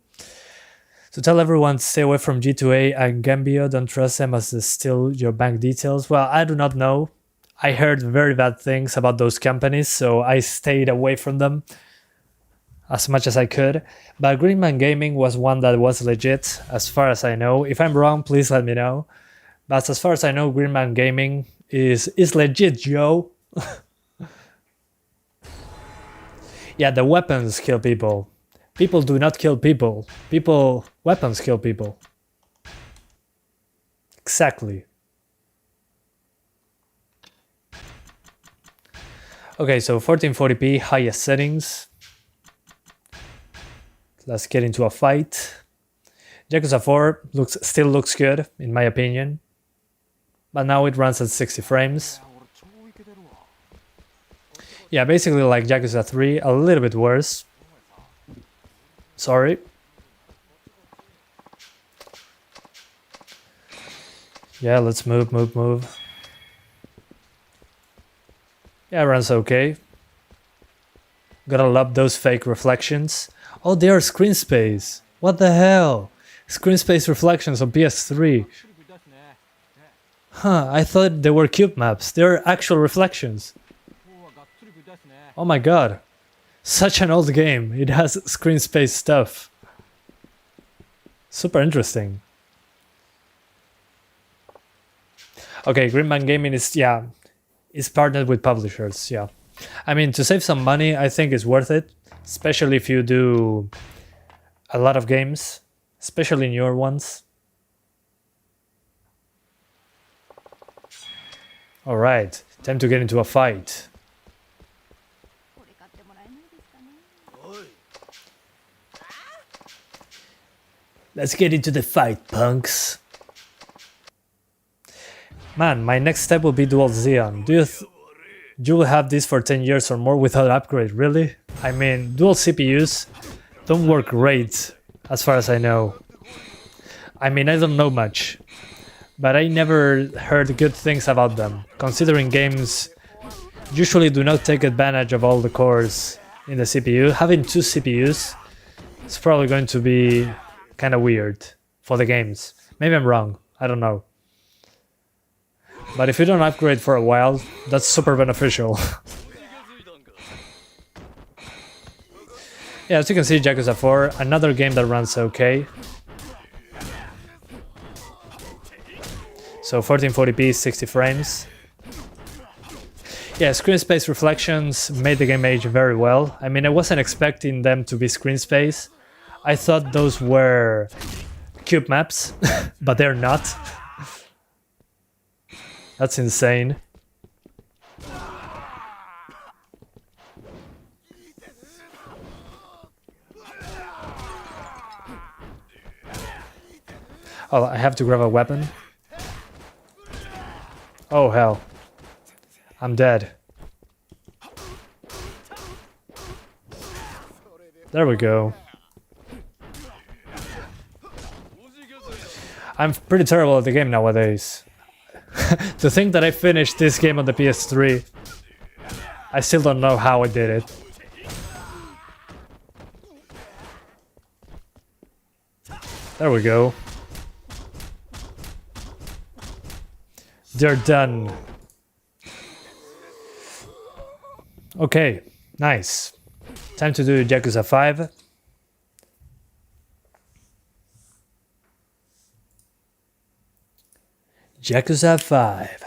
So tell everyone to stay away from G2A and Gambio. Don't trust them as they steal your bank details. Well, I do not know. I heard very bad things about those companies, so I stayed away from them as much as I could. But Green Man Gaming was one that was legit, as far as I know. If I'm wrong, please let me know. But as far as I know, Green Man Gaming is legit, Joe. Yeah, the weapons kill people. People do not kill people. Weapons kill people. Exactly. Okay, so 1440p, highest settings. Let's get into a fight. Yakuza 4 still looks good, in my opinion. But now it runs at 60 frames. Yeah, basically like Yakuza 3, a little bit worse. Sorry. Yeah, let's move. Yeah, it runs okay. Gotta love those fake reflections. Oh, they are screen space. What the hell? Screen space reflections on PS3. Huh, I thought they were cube maps. They're actual reflections. Oh my god. Such an old game. It has screen space stuff. Super interesting. Okay, Greenman Gaming is partnered with publishers, yeah. I mean, to save some money, I think it's worth it. Especially if you do a lot of games. Especially newer ones. Alright, time to get into a fight. Let's get into the fight, punks. Man, my next step will be Dual Xeon. You will have this for 10 years or more without upgrade, really? I mean, dual CPUs don't work great, as far as I know. I mean, I don't know much, but I never heard good things about them, considering games usually do not take advantage of all the cores in the CPU. Having two CPUs is probably going to be kind of weird for the games. Maybe I'm wrong, I don't know. But if you don't upgrade for a while, that's super beneficial. Yeah, as you can see, Yakuza 4, another game that runs okay. So 1440p, 60 frames. Yeah, screen space reflections made the game age very well. I mean, I wasn't expecting them to be screen space. I thought those were cube maps, but they're not. That's insane. Oh, I have to grab a weapon. Oh hell. I'm dead. There we go. I'm pretty terrible at the game nowadays. To think that I finished this game on the PS3, I still don't know how I did it. There we go. They're done. Okay, nice. Time to do Yakuza 5. Yakuza 5.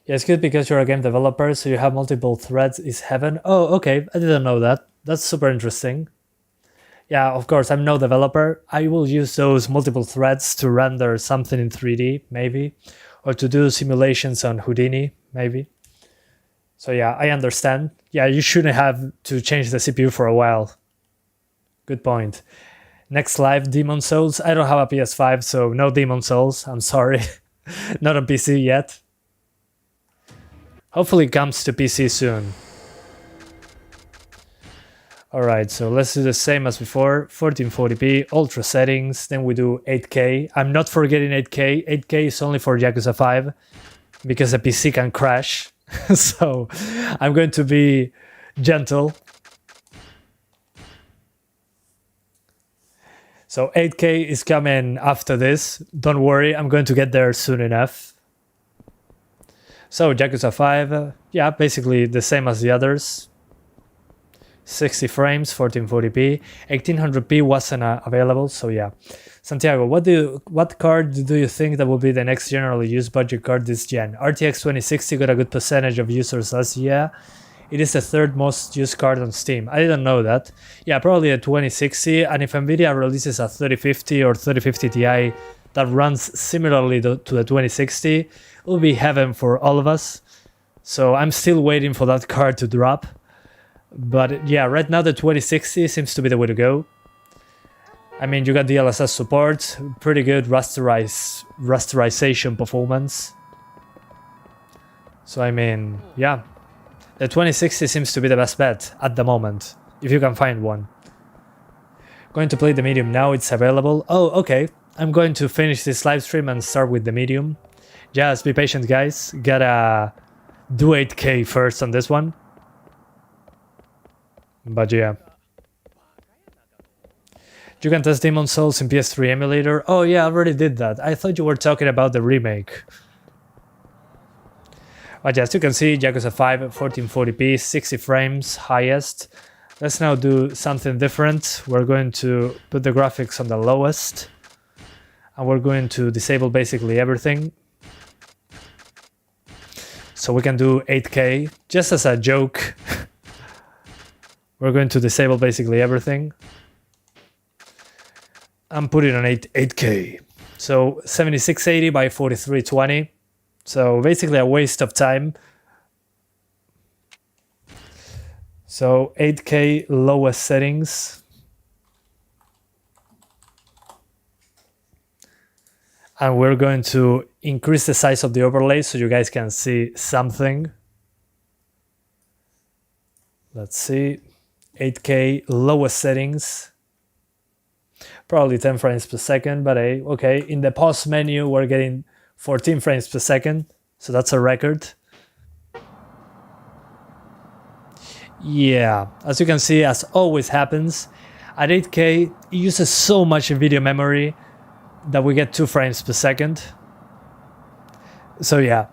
Yeah, it's good because you're a game developer, so you have multiple threads is heaven. Oh, okay, I didn't know that. That's super interesting. Yeah, of course, I'm no developer. I will use those multiple threads to render something in 3D, maybe. Or to do simulations on Houdini, maybe. So yeah, I understand. Yeah, you shouldn't have to change the CPU for a while. Good point. Next live, Demon Souls. I don't have a PS5, so no Demon Souls. I'm sorry. Not on PC yet. Hopefully it comes to PC soon. Alright, so let's do the same as before. 1440p, ultra settings, then we do 8K. I'm not forgetting 8K. 8K is only for Yakuza 5, because the PC can crash. So I'm going to be gentle. So 8K is coming after this. Don't worry, I'm going to get there soon enough. So Yakuza 5, yeah, basically the same as the others. 60 frames, 1440p, 1800p wasn't available, so yeah. Santiago, what card do you think that will be the next generally used budget card this gen? RTX 2060 got a good percentage of users last year. It is the third most used card on Steam. I didn't know that. Yeah, probably a 2060, and if Nvidia releases a 3050 or 3050 Ti that runs similarly to the 2060, it will be heaven for all of us. So I'm still waiting for that card to drop. But yeah, right now the 2060 seems to be the way to go. I mean, you got DLSS support, pretty good rasterization performance. So I mean, yeah, the 2060 seems to be the best bet at the moment, if you can find one. Going to play the medium now, it's available. Oh, okay. I'm going to finish this live stream and start with the medium. Just be patient, guys. Gotta do 8K first on this one. But yeah. You can test Demon Souls in PS3 emulator. Oh yeah, I already did that. I thought you were talking about the remake. But as you can see, Yakuza 5 1440p, 60 frames, highest. Let's now do something different. We're going to put the graphics on the lowest. And we're going to disable basically everything. So we can do 8K, just as a joke. We're going to disable basically everything. And put it on 8K. So 7680 by 4320. So basically a waste of time. So 8K lowest settings. And we're going to increase the size of the overlay so you guys can see something. Let's see. 8K lowest settings. Probably 10 frames per second, but hey, okay. In the pause menu, we're getting 14 frames per second. So that's a record. Yeah, as you can see, as always happens, at 8K, it uses so much video memory that we get 2 frames per second. So yeah,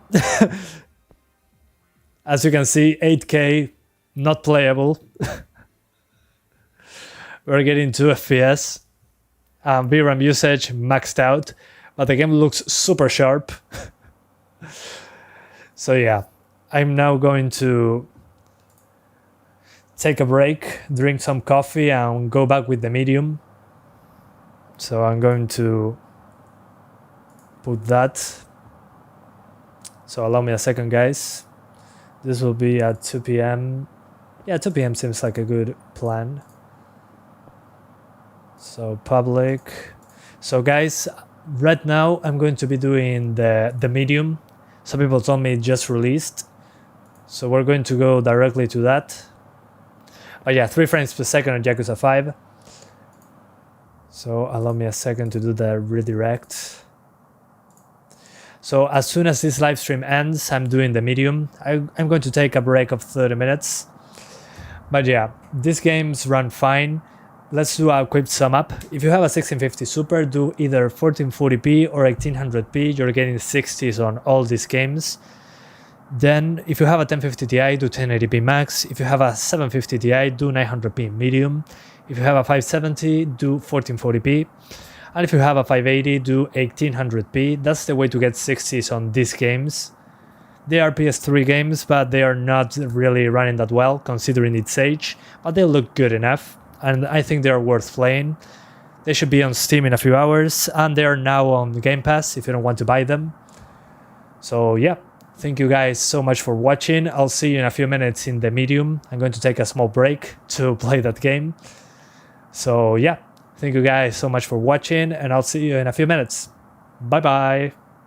as you can see, 8K, not playable. We're getting 2 FPS. VRAM usage maxed out, but the game looks super sharp. So yeah, I'm now going to take a break, drink some coffee, and go back with the medium. So I'm going to put that. So allow me a second, guys. This will be at 2 p.m. Yeah, 2 p.m. seems like a good plan. So public. So guys, right now I'm going to be doing the medium. Some people told me it just released. So we're going to go directly to that. Oh yeah, 3 frames per second on Yakuza 5. So allow me a second to do the redirect. So as soon as this live stream ends, I'm doing the medium. I'm going to take a break of 30 minutes. But yeah, these games run fine. Let's do a quick sum up. If you have a 1650 Super, do either 1440p or 1800p. You're getting 60s on all these games. Then, if you have a 1050 Ti, do 1080p max. If you have a 750 Ti, do 900p medium. If you have a 570, do 1440p. And if you have a 580, do 1800p. That's the way to get 60s on these games. They are PS3 games, but they are not really running that well, considering its age. But they look good enough, and I think they are worth playing. They should be on Steam in a few hours, and they are now on Game Pass if you don't want to buy them. So yeah. Thank you guys so much for watching. I'll see you in a few minutes in the medium. I'm going to take a small break to play that game. So yeah, thank you guys so much for watching, and I'll see you in a few minutes. Bye bye.